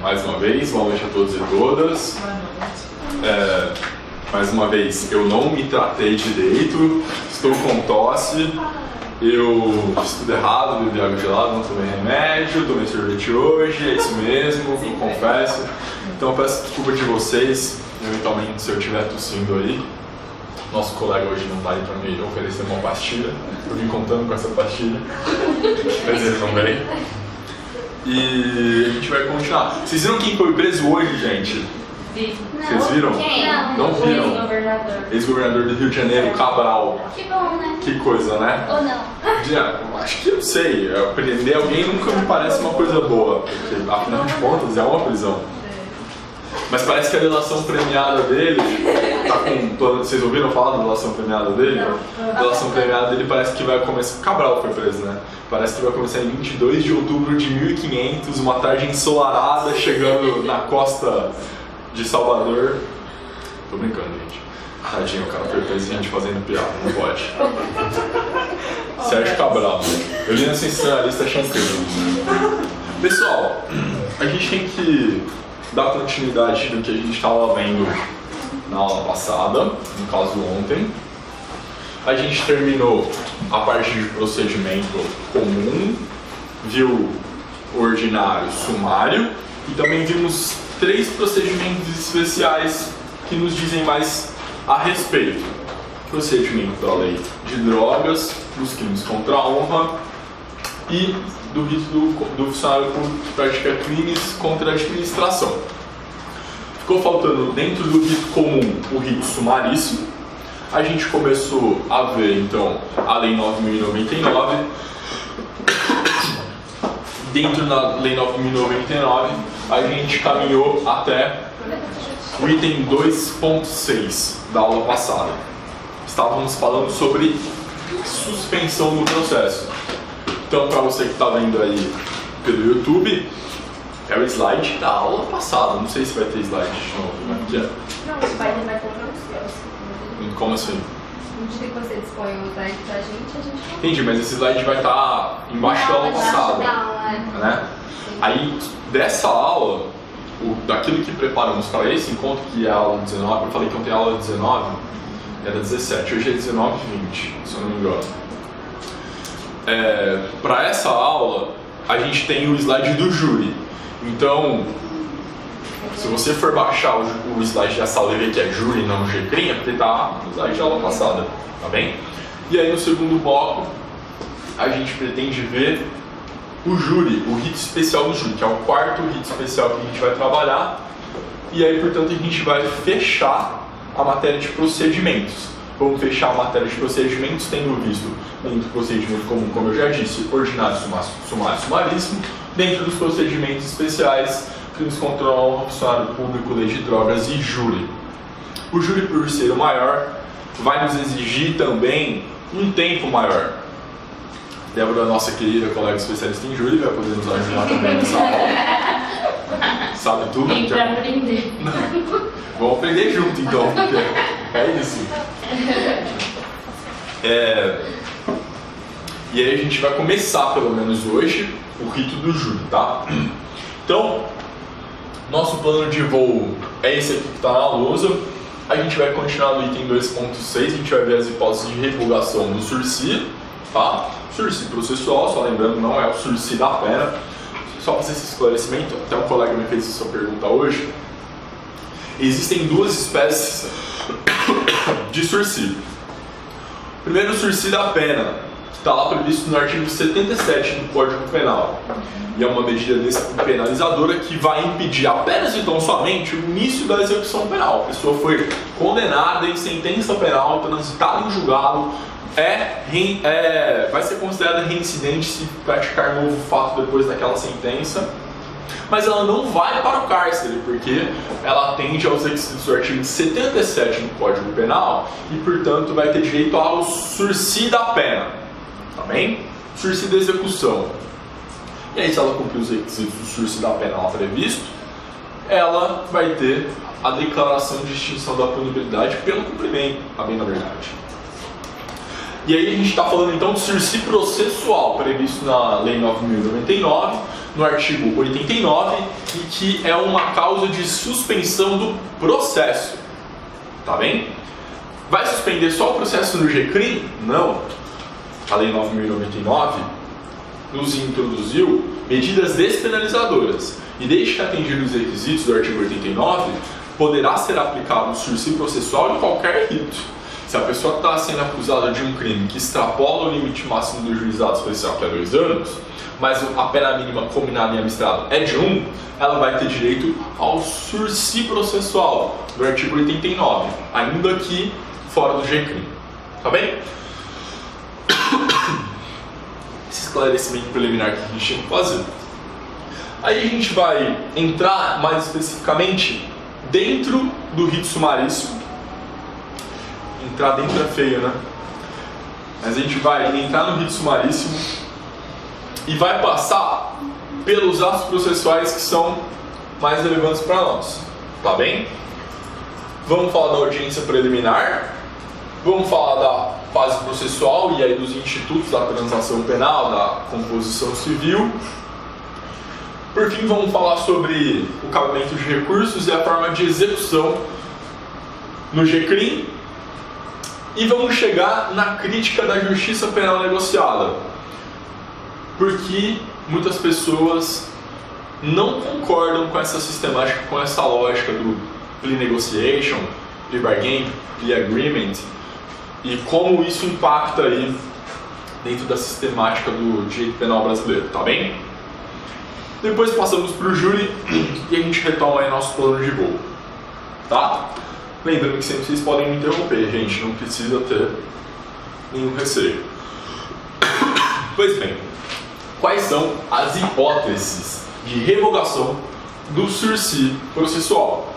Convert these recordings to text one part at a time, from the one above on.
Mais uma vez, boa noite a todos e todas. Mais uma vez, eu não me tratei direito, estou com tosse, eu fiz tudo errado, bebi água gelada, não tomei remédio, tomei sorvete hoje, é isso mesmo, eu confesso. Então eu peço desculpa de vocês, eventualmente se eu estiver tossindo aí. Nosso colega hoje não está aí para me oferecer uma pastilha, eu vim contando com essa pastilha, mas ele não veio. E a gente vai continuar. Vocês viram quem foi preso hoje, gente? Vi. Vocês viram? Quem? Não viram? Ex-governador. Ex-governador do Rio de Janeiro, Cabral. Que bom, né? Que coisa, né? Ou não? Acho que eu sei. Prender alguém nunca me parece uma coisa boa, porque afinal de contas é uma prisão. Mas parece que a delação premiada dele tá com. Vocês ouviram falar da delação premiada dele? Não. A delação premiada dele parece que vai começar. Cabral foi preso, né? Parece que vai começar em 22 de outubro de 1500, uma tarde ensolarada, chegando na costa de Salvador. Tô brincando, gente. Tadinho, o cara foi preso e a gente fazendo piada, não pode. Sérgio Cabral. Eu li na sensacionalista, achei incrível. Pessoal, a gente tem que dar continuidade do que a gente estava vendo na aula passada, no caso ontem. A gente terminou a parte de procedimento comum, viu o ordinário, sumário, e também vimos 3 procedimentos especiais que nos dizem mais a respeito. Procedimento da lei de drogas, dos crimes contra a honra e do rito do funcionário público que pratica crimes contra a administração. Ficou faltando dentro do rito comum o rito sumaríssimo. A gente começou a ver então a Lei 9.099. Dentro da Lei 9.099 a gente caminhou até o item 2.6 da aula passada. Estávamos falando sobre suspensão do processo. Então, para você que está vendo aí pelo YouTube, é o slide da aula passada. Não sei se vai ter slide de novo, né? Porque Não, o pai vai ter para você. como assim? No dia que você dispõe o slide pra gente Entendi, mas esse slide vai estar embaixo da aula passada, né? Aí, dessa aula, daquilo que preparamos para esse encontro, que é a aula 19, eu falei que ontem a aula 19 era 17, hoje é 19 e 20, se eu não me engano. Para essa aula, a gente tem o slide do júri. Então, se você for baixar o slide dessa aula e ver que é júri e não GCRIM, é porque está no slide da aula passada, tá bem? E aí no segundo bloco, a gente pretende ver o júri, o rito especial do júri, que é o 4º rito especial que a gente vai trabalhar. E aí, portanto, a gente vai fechar a matéria de procedimentos. Vamos fechar a matéria de procedimentos, tendo visto dentro do procedimento comum, como eu já disse, ordinário, sumário, sumaríssimo, dentro dos procedimentos especiais, crimes contra a honra, funcionário público, lei de drogas e júri. O júri, por ser o maior, vai nos exigir também um tempo maior. Débora, nossa querida colega especialista em júri, vai poder nos ajudar também nessa aula. Sabe tudo? tem para aprender. Vamos aprender junto então, porque é isso. E aí a gente vai começar, pelo menos hoje, o rito do júri, tá? Então, nosso plano de voo é esse aqui que está na lousa. A gente vai continuar no item 2.6, a gente vai ver as hipóteses de revogação do sursi, tá? Sursi processual, só lembrando, não é o sursi da pena. Só fazer esse esclarecimento, até um colega me fez essa pergunta hoje. Existem 2 espécies de sursi. Primeiro, o sursi da pena, que está lá previsto no artigo 77 do Código Penal. E é uma medida penalizadora que vai impedir apenas e tão somente o início da execução penal. A pessoa foi condenada em sentença penal, transitada em julgado, vai ser considerada reincidente se praticar novo fato depois daquela sentença. Mas ela não vai para o cárcere, porque ela atende aos requisitos do artigo 77 do Código Penal e, portanto, vai ter direito ao sursi da pena, tá bem? Sursi da execução. E aí, se ela cumprir os requisitos do sursi da pena lá previsto, ela vai ter a declaração de extinção da punibilidade pelo cumprimento, tá bem, na verdade. E aí a gente está falando então de sursi processual, previsto na Lei 9.099, no artigo 89 e que é uma causa de suspensão do processo. Tá bem? Vai suspender só o processo no GCRIM? Não. A Lei 9.099 nos introduziu medidas despenalizadoras e desde que atendidos os requisitos do artigo 89, poderá ser aplicado o sursi processual em qualquer rito. Se a pessoa está sendo acusada de um crime que extrapola o limite máximo do juizado especial, que é 2 anos, mas a pena mínima combinada em abstrato é de 1, ela vai ter direito ao sursi processual do artigo 89, ainda que fora do GCRIM. Tá bem? Esse esclarecimento preliminar que a gente tinha que fazer. Aí a gente vai entrar mais especificamente dentro do rito sumaríssimo. Entrar dentro é feio, né? Mas a gente vai entrar no rito sumaríssimo e vai passar pelos atos processuais que são mais relevantes para nós. Tá bem? Vamos falar da audiência preliminar, vamos falar da fase processual e aí dos institutos da transação penal, da composição civil. Por fim, vamos falar sobre o cabimento de recursos e a forma de execução no GCRIM. E vamos chegar na crítica da justiça penal negociada. Porque muitas pessoas não concordam com essa sistemática, com essa lógica do plea negotiation, plea bargain, plea agreement, e como isso impacta aí dentro da sistemática do direito penal brasileiro, tá bem? Depois passamos para o júri e a gente retoma aí nosso plano de voo, tá? Lembrando que sempre vocês podem me interromper, gente, não precisa ter nenhum receio. Pois bem, quais são as hipóteses de revogação do sursi processual?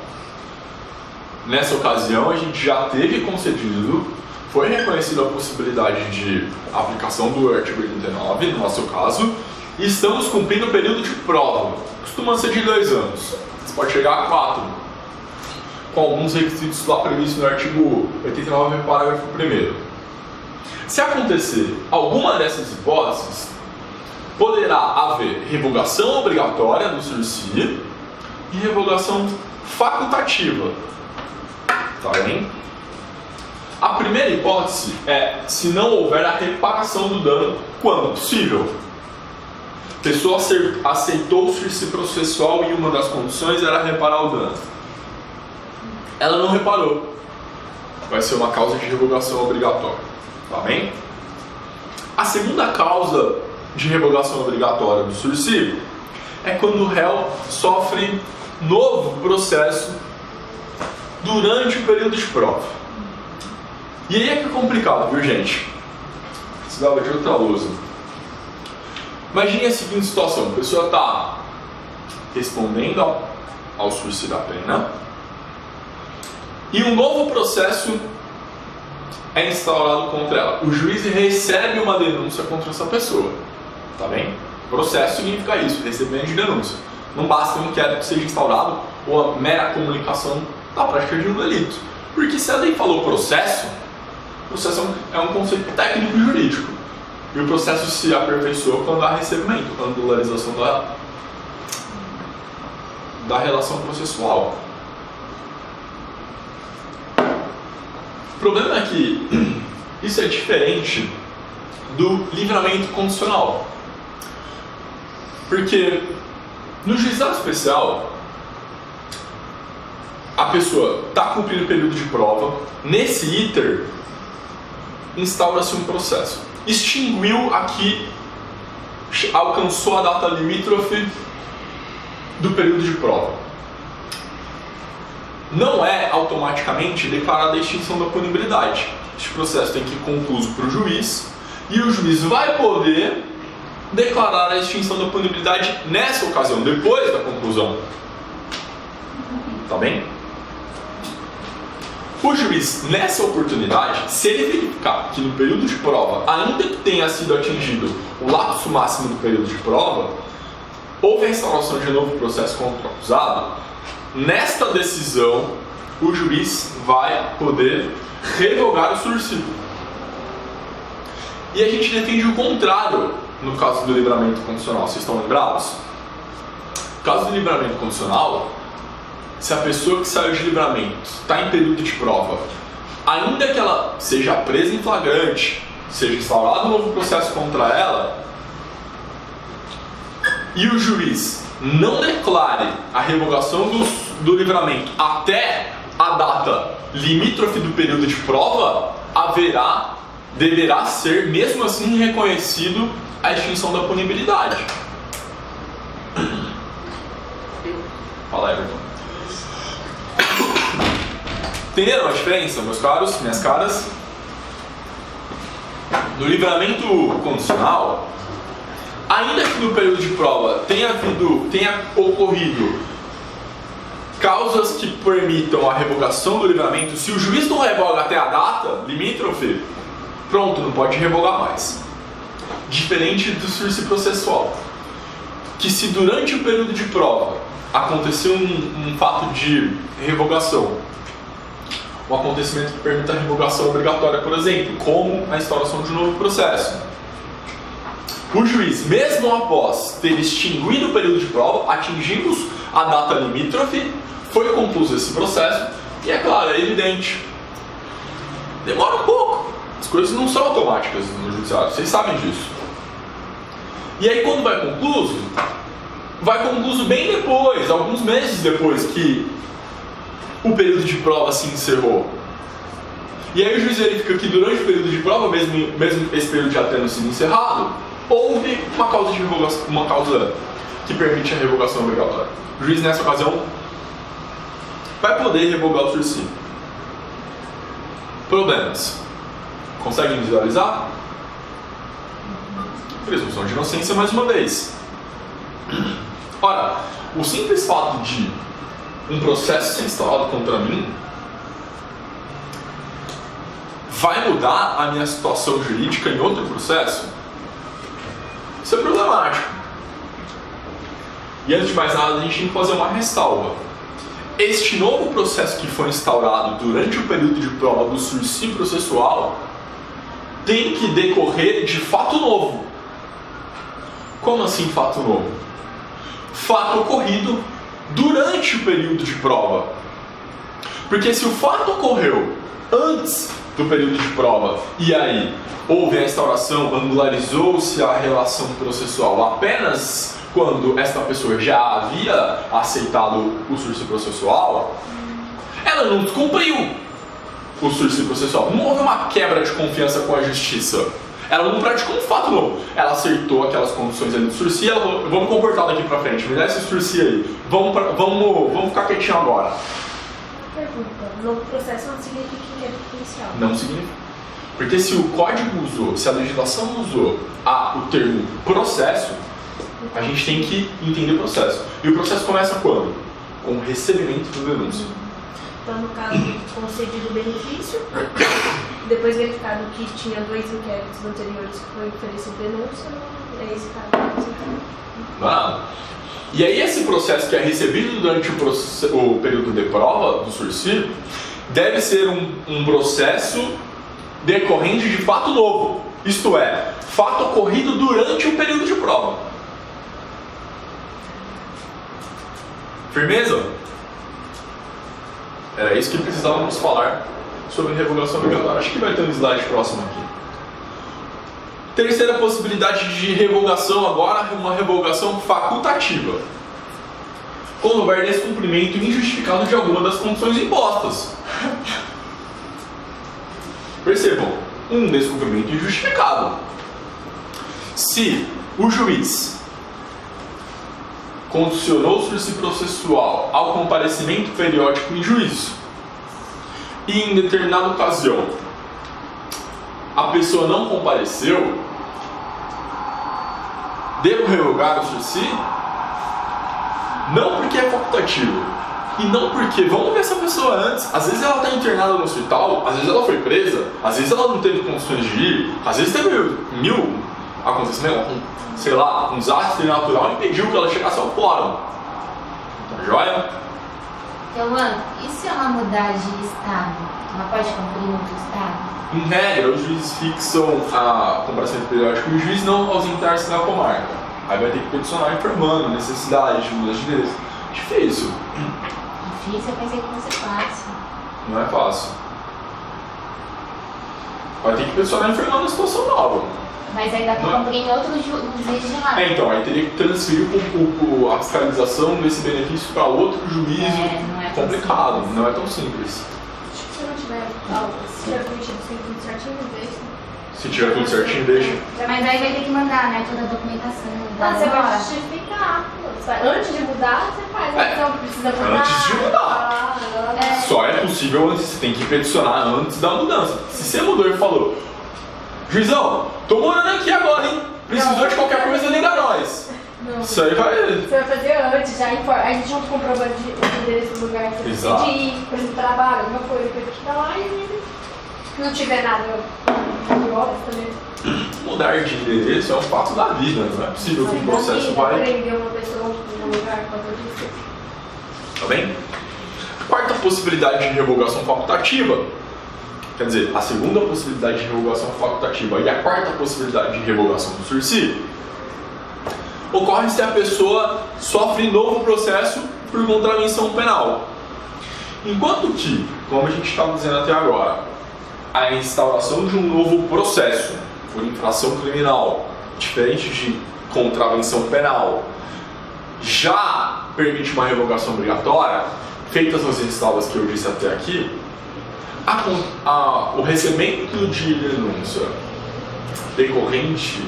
Nessa ocasião, a gente já teve concedido, foi reconhecida a possibilidade de aplicação do artigo 89, no nosso caso, e estamos cumprindo o período de prova, costuma ser de 2 anos, mas pode chegar a 4, com alguns requisitos lá previstos no artigo 89, parágrafo 1º. Se acontecer alguma dessas hipóteses, poderá haver revogação obrigatória do sursi e revogação facultativa. Tá bem? A primeira hipótese é se não houver a reparação do dano quando possível. A pessoa aceitou o sursi processual e uma das condições era reparar o dano. Ela não reparou. Vai ser uma causa de revogação obrigatória. Tá bem? A segunda causa de revogação obrigatória do sursi é quando o réu sofre novo processo durante o período de prova. E aí é que é complicado, viu, gente? Precisava de outra lousa. Imagine a seguinte situação: a pessoa está respondendo ao sursi da pena e um novo processo é instaurado contra ela. O juiz recebe uma denúncia contra essa pessoa. Tá bem? Processo significa isso, recebimento de denúncia. Não basta um inquérito que seja instaurado ou a mera comunicação da prática de um delito. Porque se a lei falou processo é um conceito técnico e jurídico. E o processo se aperfeiçoa quando há recebimento, quando há regularização da relação processual. O problema é que isso é diferente do livramento condicional. Porque no juizado especial, a pessoa está cumprindo o período de prova, nesse iter, instaura-se um processo. Extinguiu aqui, alcançou a data limítrofe do período de prova. Não é automaticamente declarada a extinção da punibilidade. Este processo tem que ir concluso para o juiz e o juiz vai poder declarar a extinção da punibilidade nessa ocasião, depois da conclusão. Tá bem? O juiz, nessa oportunidade, se ele verificar que no período de prova, ainda que tenha sido atingido o lapso máximo do período de prova, houve a instauração de novo processo contra o acusado, nesta decisão, o juiz vai poder revogar o sursi. E a gente defende o contrário no caso do livramento condicional. Vocês estão lembrados? caso do livramento condicional, se a pessoa que saiu de livramento está em período de prova, ainda que ela seja presa em flagrante, seja instaurado um novo processo contra ela, e o juiz não declare a revogação do livramento até a data limítrofe do período de prova, deverá ser, mesmo assim, reconhecido a extinção da punibilidade. Fala, Everton. Entenderam a diferença, meus caros, minhas caras? No livramento condicional, ainda que no período de prova tenha ocorrido causas que permitam a revogação do livramento, se o juiz não revoga até a data limítrofe, pronto, não pode revogar mais. Diferente do sursi processual, que se durante o período de prova aconteceu um fato de revogação, um acontecimento que permita a revogação obrigatória, por exemplo, como a instauração de um novo processo, o juiz, mesmo após ter extinguido o período de prova, atingimos a data limítrofe, foi concluído esse processo, e é claro, é evidente, demora um pouco, as coisas não são automáticas no judiciário, vocês sabem disso. E aí quando vai concluso bem depois, alguns meses depois que o período de prova se encerrou. E aí o juiz verifica que durante o período de prova, mesmo esse período já tendo sido encerrado, houve uma causa de revogação, uma causa que permite a revogação obrigatória. O juiz nessa ocasião vai poder revogar o sursi. Problemas. Conseguem visualizar? Presunção de inocência mais uma vez. Ora, o simples fato de um processo ser instaurado contra mim vai mudar a minha situação jurídica em outro processo? Isso é problemático. E antes de mais nada, a gente tem que fazer uma ressalva. Este novo processo que foi instaurado durante o período de prova do sursi processual tem que decorrer de fato novo. Como assim fato novo? Fato ocorrido durante o período de prova. Porque se o fato ocorreu antes do período de prova e aí houve a instauração, angularizou-se a relação processual apenas quando esta pessoa já havia aceitado o sursi processual, ela não cumpriu o sursi processual. Não houve uma quebra de confiança com a justiça. Ela não praticou um fato novo. Ela acertou aquelas condições ali do sursi e ela falou, vamos comportar daqui pra frente, me dá esse sursi aí. Vamos ficar quietinho agora. Pergunta, novo processo não significa que é potencial. Não significa. Porque se o código usou, se a legislação usou o termo processo, a gente tem que entender o processo. E o processo começa quando? Com o recebimento do denúncio. Então, no caso, concedido o benefício, depois verificado que tinha 2 inquéritos anteriores que foi oferecido denúncia, é esse caso. Nada. E aí esse processo que é recebido durante o período de prova do sursi deve ser um processo decorrente de fato novo. Isto é, fato ocorrido durante o período de prova. Firmeza? Era isso que precisávamos falar sobre revogação obrigatória. Acho que vai ter um slide próximo aqui. Terceira possibilidade de revogação agora, uma revogação facultativa. Quando houver descumprimento injustificado de alguma das condições impostas. Percebam, um descumprimento injustificado. Se o juiz condicionou o sursi processual ao comparecimento periódico em juízo e em determinada ocasião a pessoa não compareceu, devo revogar o sursi? Não porque é facultativo e não porque, vamos ver essa pessoa antes, às vezes ela está internada no hospital, às vezes ela foi presa, às vezes ela não teve condições de ir, às vezes teve 1000 acontecimentos, sei lá, um desastre natural impediu que ela chegasse ao fórum. Tá joia? Então, mano, e se ela mudar de estado? Ela pode cumprir em outro estado? Em regra, os juízes fixam a comparecimento periódico e o juiz não ausentar-se na comarca. Aí vai ter que peticionar informando necessidade de mudança de endereço. Difícil. Difícil, eu pensei que fosse fácil. Não é fácil. Vai ter que peticionar informando a situação nova. Mas aí dá pra cumprir em outros juízes de lá. Então, aí teria que transferir a fiscalização desse benefício para outro juízo. Não é tão complicado, simples. não é tão simples. Acho que se não tiver algo, se tiver preenchido tudo certinho, deixa. Se tiver tudo certinho, deixa. Mas aí vai ter que mandar, né, toda a documentação. Você vai justificar. Antes de mudar, você faz. Então precisa mudar. Antes de mudar. Só é possível antes, você tem que peticionar antes da mudança. Se você mudou e falou, juizão, tô morando aqui agora, hein? Precisou de qualquer coisa, liga nós. Não. Isso aí vai. Você vai fazer antes, já informa. A gente junto com o comprovante o endereço do lugar que você Exato. precisa ir, por exemplo, trabalho, alguma coisa que está lá e não tiver nada de obras também. Mudar de endereço é um fato da vida, não é possível que o processo vai. Prender uma pessoa em um lugar por causa disso. Tá bem? Quarta possibilidade de revogação facultativa, quer dizer, a segunda possibilidade de revogação facultativa e a quarta possibilidade de revogação do sursi, ocorre se a pessoa sofre novo processo por contravenção penal. Enquanto que, como a gente estava dizendo até agora, a instauração de um novo processo por infração criminal, diferente de contravenção penal, já permite uma revogação obrigatória, feitas as ressalvas que eu disse até aqui, o recebimento de denúncia decorrente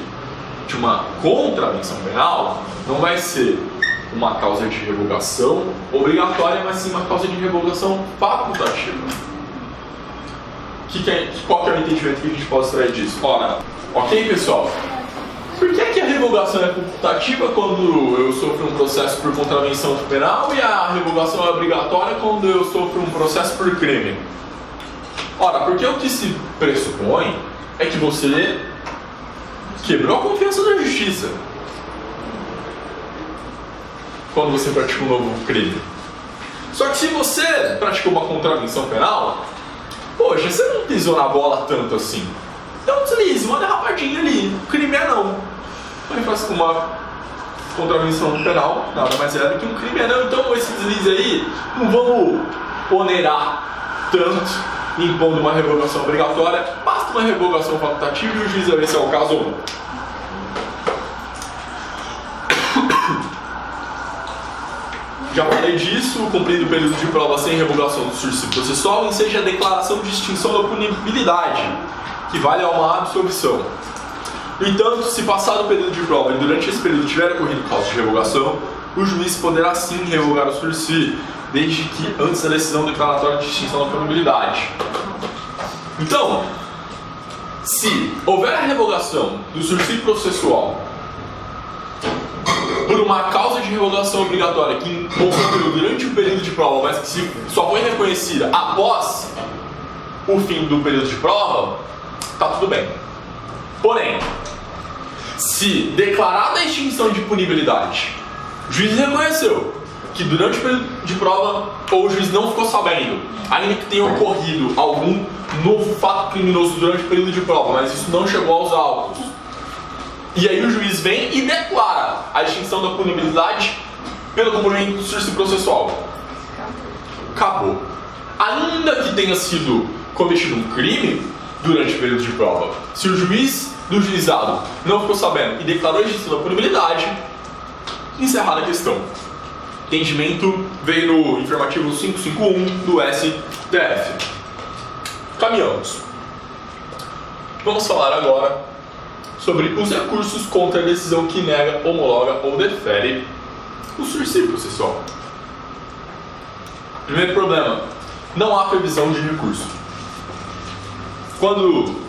de uma contravenção penal não vai ser uma causa de revogação obrigatória, mas sim uma causa de revogação facultativa. Qual que é o entendimento que a gente pode extrair disso? Ora, ok, pessoal? Por que a revogação é facultativa quando eu sofro um processo por contravenção penal e a revogação é obrigatória quando eu sofro um processo por crime? Ora, porque o que se pressupõe é que você quebrou a confiança da justiça quando você pratica um novo crime. Só que se você praticou uma contravenção penal, poxa, você não pisou na bola tanto assim. Então deslize, uma derrapadinha ali. O crime é não. Uma contravenção penal nada mais é do que um crime é não. Então esse deslize aí, não vamos onerar tanto, impondo uma revogação obrigatória. Basta uma revogação facultativa e o juiz vai ver se é o caso ou não. Já falei disso, cumprindo o período de prova sem revogação do sursi processual, enseja a declaração de extinção da punibilidade, que vale a uma absolvição. No entanto, se passado o período de prova e durante esse período tiver ocorrido causa de revogação, o juiz poderá sim revogar o sursi, desde que antes da decisão declaratória de extinção da punibilidade. Então, se houver a revogação do sursi processual por uma causa de revogação obrigatória que ocorreu durante o período de prova, mas que só foi reconhecida após o fim do período de prova, tá tudo bem. Porém, se declarada a extinção de punibilidade, o juiz reconheceu que durante o período de prova ou o juiz não ficou sabendo, ainda que tenha ocorrido algum novo fato criminoso durante o período de prova, mas isso não chegou aos autos, e aí o juiz vem e declara a extinção da punibilidade pelo cumprimento do sursi processual. Acabou. Ainda que tenha sido cometido um crime durante o período de prova, se o juiz do juizado não ficou sabendo e declarou a extinção da punibilidade, encerrada a questão. Entendimento veio no informativo 551 do STF. Caminhamos. Vamos falar agora sobre os recursos contra a decisão que nega, homologa ou defere o sursi processual. Primeiro problema, não há previsão de recurso. Quando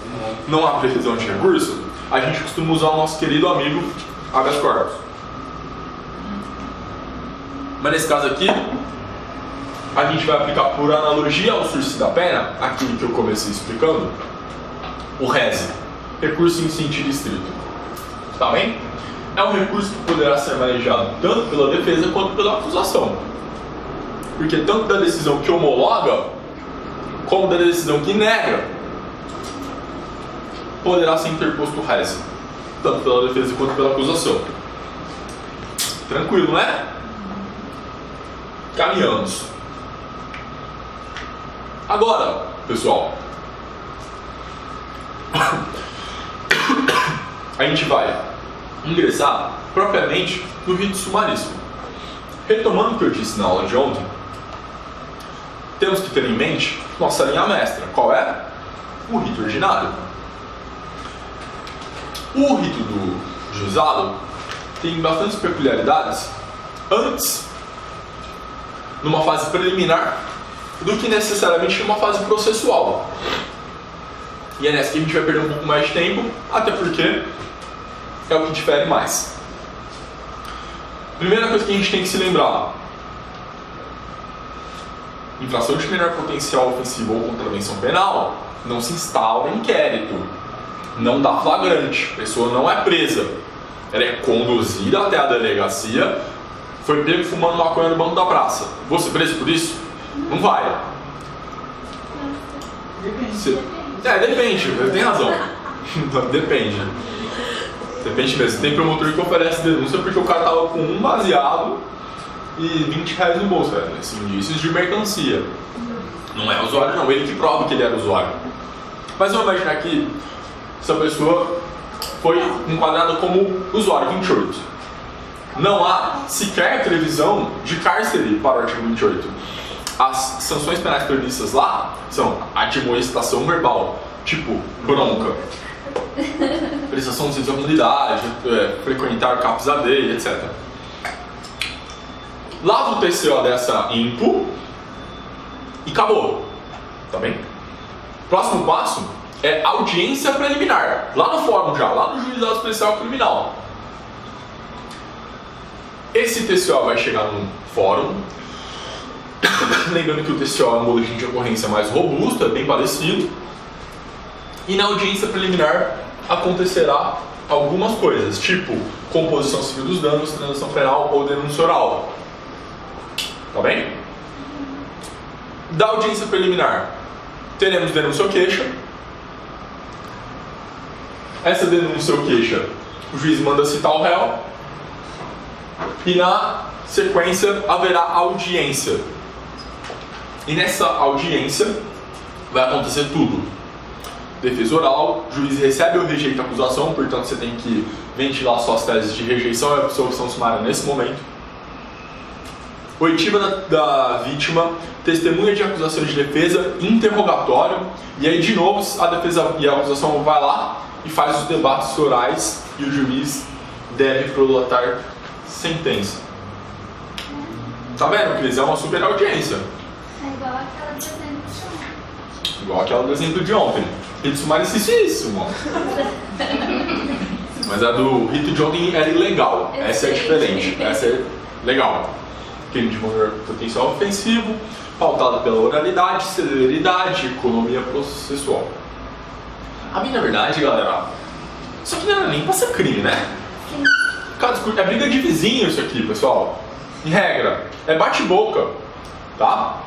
não há previsão de recurso, a gente costuma usar o nosso querido amigo habeas corpus. Mas nesse caso aqui, a gente vai aplicar por analogia ao sursi da pena, aquilo que eu comecei explicando, o RESE. Recurso em sentido estrito. Tá bem? É um recurso que poderá ser manejado tanto pela defesa quanto pela acusação. Porque tanto da decisão que homologa, como da decisão que nega, poderá ser interposto o RESE, tanto pela defesa quanto pela acusação. Tranquilo, né? Caminhamos. Agora, pessoal, a gente vai ingressar propriamente no rito sumaríssimo. Retomando o que eu disse na aula de ontem, temos que ter em mente nossa linha mestra. Qual é? O rito ordinário. O rito do juizado tem bastantes peculiaridades antes, numa fase preliminar, do que necessariamente numa fase processual. E é nessa que a gente vai perder um pouco mais de tempo, até porque é o que difere mais. Primeira coisa que a gente tem que se lembrar: infração de menor potencial ofensivo ou contravenção penal não se instala inquérito, não dá flagrante, a pessoa não é presa, ela é conduzida até a delegacia, foi pego fumando maconha no banco da praça. Vou ser preso por isso? Não vai. Depende, tem razão. Depende mesmo. Tem promotor que oferece denúncia porque o cara tava com um baseado e R$20 no bolso, velho. Assim, indícios de mercancia. Não é usuário não, ele que prova que ele era usuário. Mas vamos imaginar que essa pessoa foi enquadrada como usuário 28. Não há sequer previsão de cárcere para o artigo 28. As sanções penais previstas lá são admoestação verbal, tipo bronca, prestação de serviço à comunidade, frequentar CAPS AD, etc. Lava o TCO dessa IMPO e acabou. Tá bem? Próximo passo é audiência preliminar. Lá no fórum já, lá no Juizado Especial Criminal. Esse TCO vai chegar no fórum. Lembrando que o TCO é um boletim de ocorrência mais robusto, é bem parecido. E na audiência preliminar acontecerá algumas coisas, tipo composição civil dos danos, transação penal ou denúncia oral. Tá bem? Da audiência preliminar, teremos denúncia ou queixa. Essa denúncia ou queixa, o juiz manda citar o réu. E na sequência haverá audiência. E nessa audiência vai acontecer tudo. Defesa oral, o juiz recebe ou rejeita a acusação, portanto você tem que ventilar suas teses de rejeição e absolvição sumária nesse momento. Oitiva da vítima, testemunha de acusação de defesa, interrogatório, e aí de novo a defesa e a acusação vai lá e faz os debates orais e o juiz deve prolatar sentença. Tá vendo, Cris? É uma super audiência. É igual aquela do exemplo de ontem. Igual aquela do exemplo de ontem. Rito sumaríssimo. Mas a do rito de ontem era ilegal. Essa é diferente. Essa é legal. Crime de maior potencial ofensivo, pautada pela oralidade, celeridade, economia processual. A mim, na verdade, galera, isso aqui não era nem pra ser crime, né? É briga de vizinho isso aqui, pessoal. Em regra, é bate-boca, tá?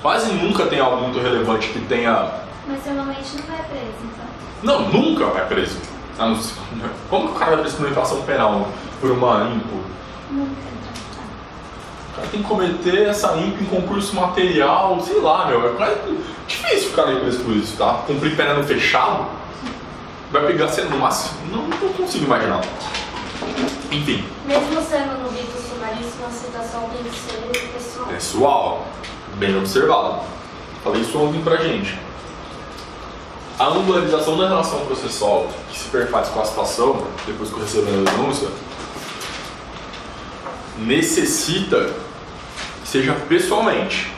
Quase nunca tem algo muito relevante que tenha... Mas normalmente não vai preso, então? Não, nunca vai preso. Como que o cara vai preso por uma infração penal? Por uma IMPO? Nunca. O cara tem que cometer essa IMPO em concurso material, sei lá, meu. É quase difícil o cara ir preso por isso, tá? Cumprir pena no fechado, vai pegar sendo no máximo. Não consigo imaginar. Enfim. Mesmo sendo no rito sumaríssimo, a citação tem que ser pessoal. Pessoal, bem observado. Falei isso ontem pra gente. A angularização da relação processual que se perfaz com a citação, depois que eu recebo a denúncia, necessita que seja pessoalmente.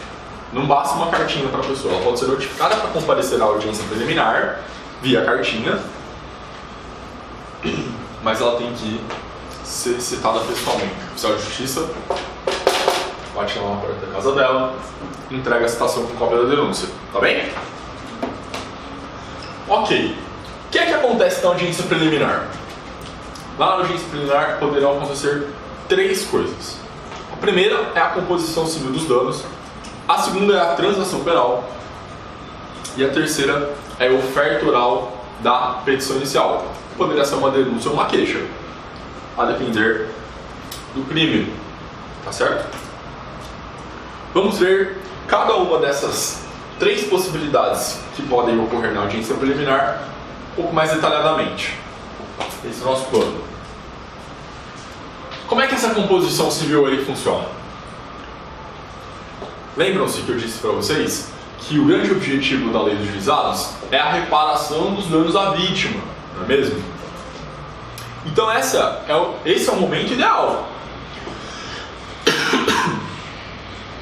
Não basta uma cartinha para a pessoa. Ela pode ser notificada para comparecer à audiência preliminar via cartinha, mas ela tem que ser citada pessoalmente. O oficial de justiça bate lá na porta da casa dela, entrega a citação com cópia da denúncia. Tá bem? Ok. O que é que acontece na audiência preliminar? Lá na audiência preliminar poderão acontecer 3 coisas. A primeira é a composição civil dos danos, a segunda é a transação penal e a terceira é a oferta oral da petição inicial. Poderia ser uma denúncia ou uma queixa, a depender do crime. Tá certo? Vamos ver cada uma dessas 3 possibilidades que podem ocorrer na audiência preliminar um pouco mais detalhadamente. Esse é o nosso plano. Como é que essa composição civil aí funciona? Lembram-se que eu disse para vocês que o grande objetivo da lei dos juizados é a reparação dos danos à vítima, não é mesmo? Então esse é o momento ideal.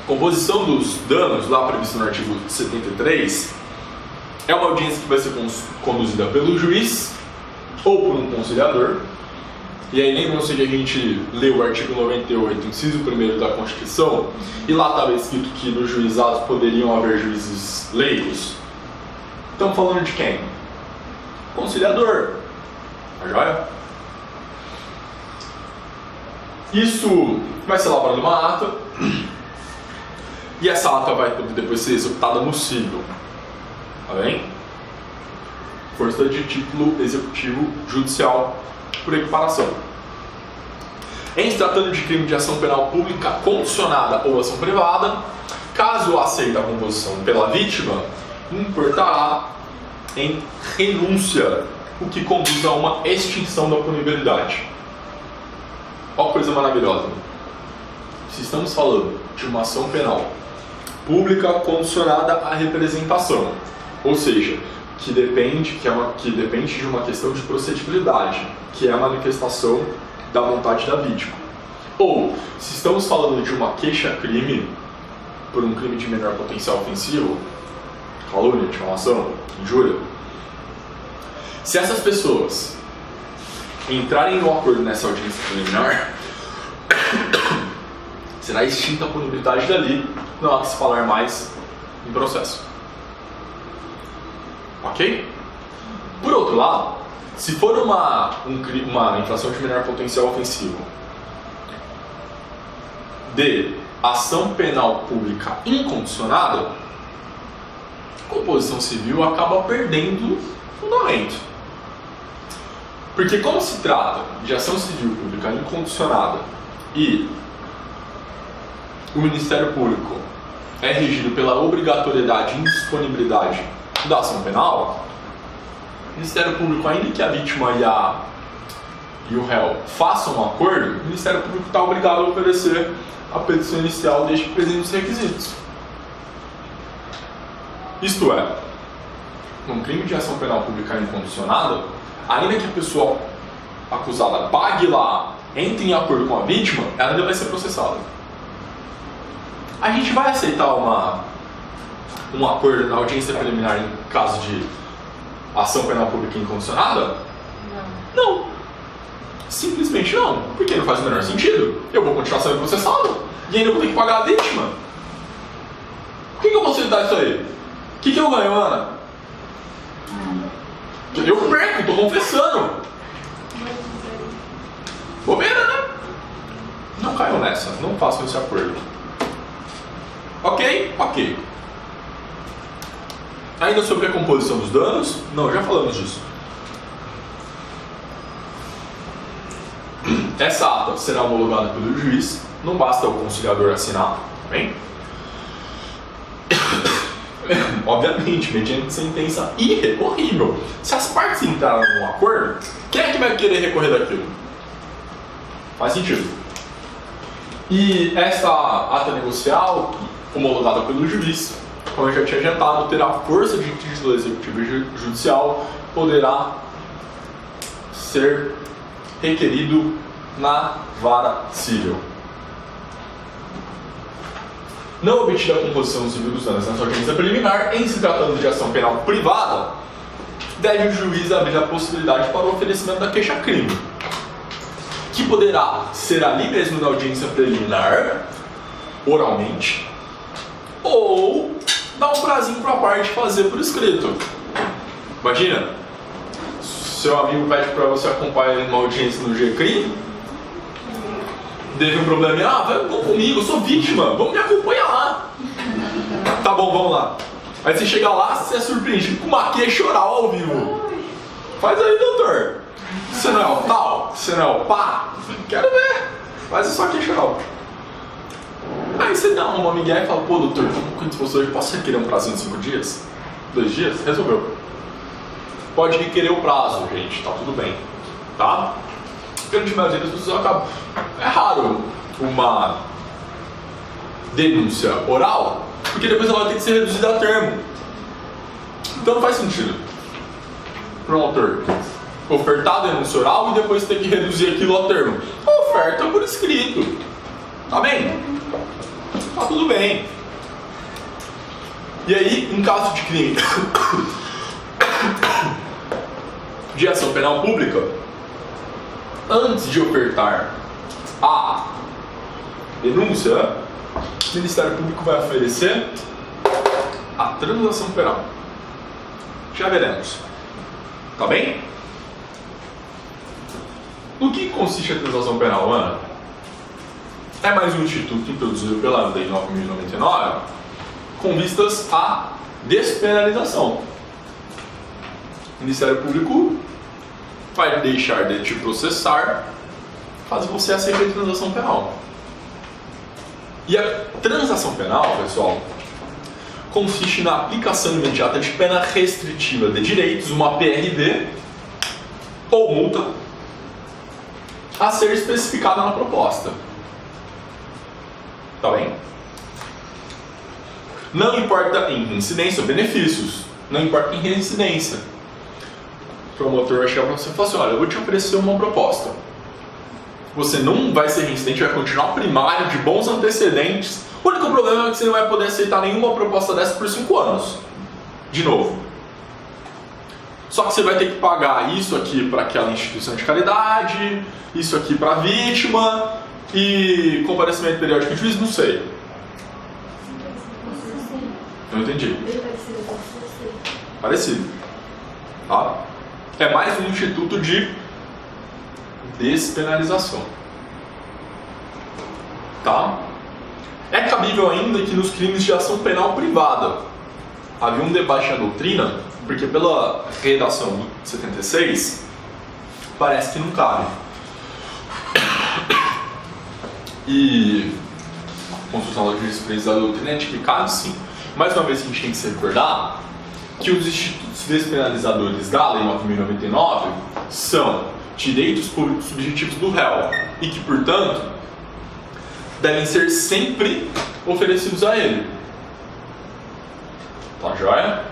Composição dos danos, lá previsto no artigo 73, é uma audiência que vai ser conduzida pelo juiz ou por um conciliador. E aí lembram-se que a gente leu o artigo 98, inciso 1º da Constituição, e lá estava escrito que nos juizados poderiam haver juízes leigos. Estamos falando de quem? Conciliador. Tá joia? Isso vai ser elaborado uma ata, e essa ata vai poder depois ser executada no cível. Tá bem? Força de título executivo judicial por equiparação. Em se tratando de crime de ação penal pública condicionada ou ação privada, caso aceite a composição pela vítima, importará em renúncia, o que conduz a uma extinção da punibilidade. Olha que coisa maravilhosa. Se estamos falando de uma ação penal pública condicionada à representação, ou seja, que depende de uma questão de procedibilidade, que é a manifestação da vontade da vítima. Ou, se estamos falando de uma queixa-crime, por um crime de menor potencial ofensivo, calúnia, difamação, injúria, se essas pessoas entrarem no acordo nessa audiência preliminar, será extinta a punibilidade dali, não há que se falar mais em processo. Ok? Por outro lado, se for uma infração de menor potencial ofensivo de ação penal pública incondicionada, a composição civil acaba perdendo fundamento. Porque como se trata de ação civil pública incondicionada e o Ministério Público é regido pela obrigatoriedade e indisponibilidade da ação penal, o Ministério Público, ainda que a vítima e o réu façam um acordo, o Ministério Público está obrigado a oferecer a petição inicial desde que presente os requisitos. Isto é, num crime de ação penal pública incondicionada, ainda que a pessoa acusada pague lá, entre em acordo com a vítima, ela ainda vai ser processada. A gente vai aceitar um acordo na audiência preliminar em caso de ação penal pública incondicionada? Não. Simplesmente não. Porque não faz o menor sentido. Eu vou continuar sendo processado e ainda vou ter que pagar a vítima. Por que eu vou aceitar isso aí? O que eu ganho, Ana? Eu perco, estou confessando. Bobeira, né? Não caiam nessa, não façam esse acordo. Ok? Ok. Ainda sobre a composição dos danos? Não, já falamos disso. Essa ata será homologada pelo juiz, não basta o conciliador assinar, tá bem? Obviamente, mediante sentença irrecorrível. Se as partes entraram num acordo, quem é que vai querer recorrer daquilo? Faz sentido. E essa ata negocial, homologada pelo juiz, como eu já tinha adiantado, terá força de título executivo judicial, poderá ser requerido na vara civil. Não obtida a composição civil dos danos nessa audiência preliminar, em se tratando de ação penal privada, deve o juiz abrir a possibilidade para o oferecimento da queixa-crime, que poderá ser ali mesmo na audiência preliminar, oralmente, ou dar um prazinho para a parte fazer por escrito. Imagina, seu amigo pede para você acompanhar uma audiência no GCRIM, teve um probleminha, vamos comigo, eu sou vítima, vamos me acompanhar lá. Tá bom, vamos lá. Aí você chega lá, você é surpreendido com uma queixa oral ao vivo. Faz aí, doutor. Você não é o tal? Você não é o pá? Quero ver. Mas é só queixa alta. Aí você dá uma migué e fala, pô, doutor, como com disposto hoje, posso requerer um prazo de 5 dias? 2 dias? Resolveu. Pode requerer o prazo, gente, tá tudo bem. Tá? A grande maioria das pessoas acaba. É raro uma denúncia oral, porque depois ela vai ter que ser reduzida a termo. Então não faz sentido para o autor ofertar a denúncia oral e depois ter que reduzir aquilo a termo. Oferta por escrito. Tá bem? Tá tudo bem. E aí, em caso de crime de ação penal pública, antes de ofertar a denúncia, o Ministério Público vai oferecer a transação penal. Já veremos. Tá bem? No que consiste a transação penal, Ana? É mais um instituto introduzido pela Lei 9.099 com vistas à despenalização. O Ministério Público vai deixar de te processar caso você aceite a transação penal. E a transação penal, pessoal, consiste na aplicação imediata de pena restritiva de direitos, uma PRD ou multa, a ser especificada na proposta. Tá bem? Não importa em reincidência ou benefícios, não importa em reincidência. O promotor vai chegar para você e falar assim, olha, eu vou te oferecer uma proposta. Você não vai ser reincidente, vai continuar primário de bons antecedentes. O único problema é que você não vai poder aceitar nenhuma proposta dessa por 5 anos. De novo. Só que você vai ter que pagar isso aqui para aquela instituição de caridade, isso aqui para a vítima e comparecimento periódico de juiz, não sei. Não entendi. Parecido. Tá? É mais um instituto de despenalização. Tá? É cabível ainda que nos crimes de ação penal privada. Havia um debate na doutrina, porque pela redação do 76, parece que não cabe. E a construção da jurisprudência da doutrina é de que cabe sim. Mais uma vez a gente tem que se recordar que os institutos despenalizadores da Lei 9.099 são direitos públicos subjetivos do réu e que, portanto, devem ser sempre oferecidos a ele. Tá joia?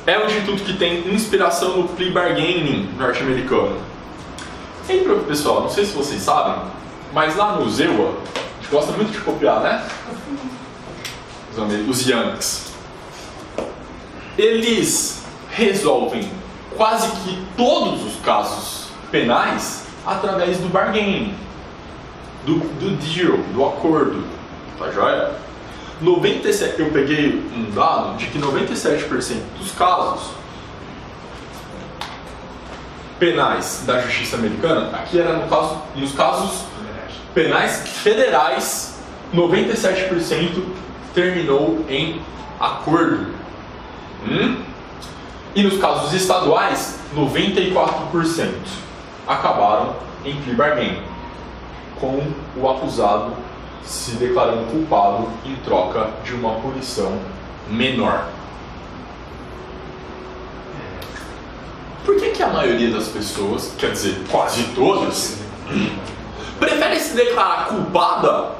É um instituto que tem inspiração no plea bargaining norte-americano. E pessoal, não sei se vocês sabem, mas lá no ZEUA, a gente gosta muito de copiar, né? Os Yankees. Eles resolvem quase que todos os casos penais através do bargaining, do deal, do acordo. Tá joia? 97, eu peguei um dado de que 97% dos casos penais da justiça americana, aqui era nos casos penais federais, 97% terminou em acordo. E nos casos estaduais, 94% acabaram em plea bargain, com o acusado se declarando culpado em troca de uma punição menor. Por que a maioria das pessoas, quer dizer, quase todas, prefere se declarar culpada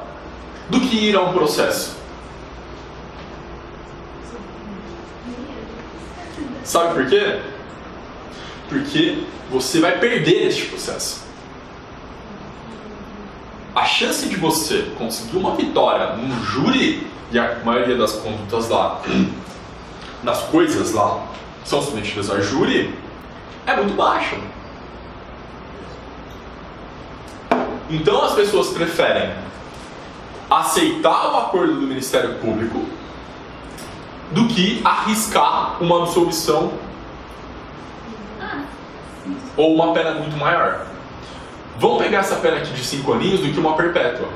do que ir a um processo? Sabe por quê? Porque você vai perder este processo. A chance de você conseguir uma vitória num júri, e a maioria das condutas lá, das coisas lá, são submetidas a júri, é muito baixa. Então as pessoas preferem aceitar o acordo do Ministério Público do que arriscar uma absolvição ou uma pena muito maior. Vamos pegar essa pena aqui de 5 aninhos do que uma perpétua.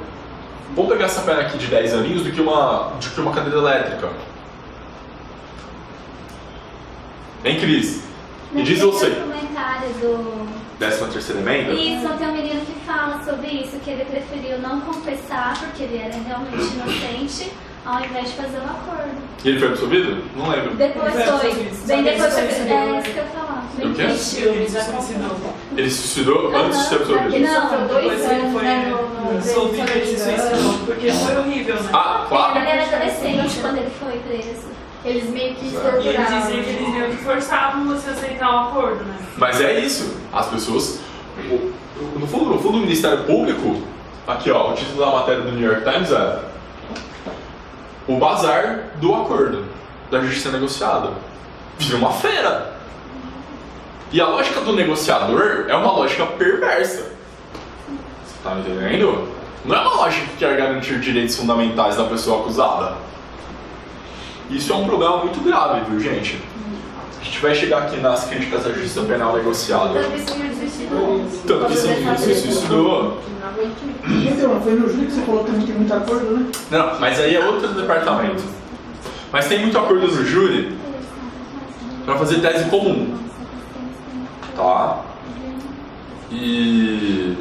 Vamos pegar essa pena aqui de 10 aninhos do que uma cadeira elétrica. Em crise. Me diz você. No comentário 13ª emenda? Isso, tem um menino que fala sobre isso, que ele preferiu não confessar porque ele era realmente inocente, ao invés de fazer um acordo. E ele foi absolvido? Não lembro. Depois Ele foi foi. absolvido. Bem depois foi. Ele É isso que eu ia falar. O quê? Ele já confirmou. Ele se suicidou antes de ser absolvido? Ele Não, sofreu 2 Depois ele anos, foi né, no absolvido e se suicidou. Porque foi horrível, né? Ah, claro. Ele era adolescente quando ele foi preso. Eles meio que E ele torturavam. dizia que eles meio que forçavam você a aceitar um acordo, né? Mas é isso. As pessoas... No fundo do Ministério Público, aqui ó, o título da matéria do New York Times é o bazar do acordo, da justiça negociada. Vira uma feira. E a lógica do negociador é uma lógica perversa. Você tá me entendendo? Não é uma lógica que quer garantir direitos fundamentais da pessoa acusada. Isso é um problema muito grave, viu, gente? A gente vai chegar aqui nas críticas à justiça penal negociada. Tanto que esse menino se suicidou. Tanto que esse menino se suicidou. Então, foi no júri que você falou que não tem muito acordo, né? Não, mas aí é outro departamento. Mas tem muito acordo no júri para fazer tese comum, tá? E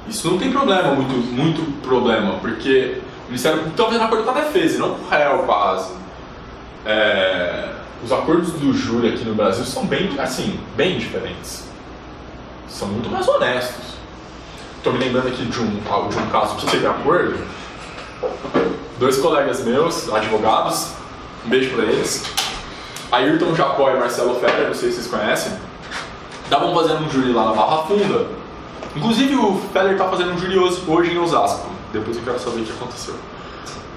isso não tem problema, muito problema, porque o Ministério Público está fazendo acordo com a defesa, e não com o réu quase. Os acordos do júri aqui no Brasil são bem diferentes. São muito mais honestos. Estou me lembrando aqui de um caso que teve acordo. 2 colegas meus, advogados, um beijo pra eles, Ayrton Jacó e Marcelo Feller, não sei se vocês conhecem, estavam fazendo um júri lá na Barra Funda. Inclusive o Feller está fazendo um júri hoje em Osasco, depois eu quero saber o que aconteceu.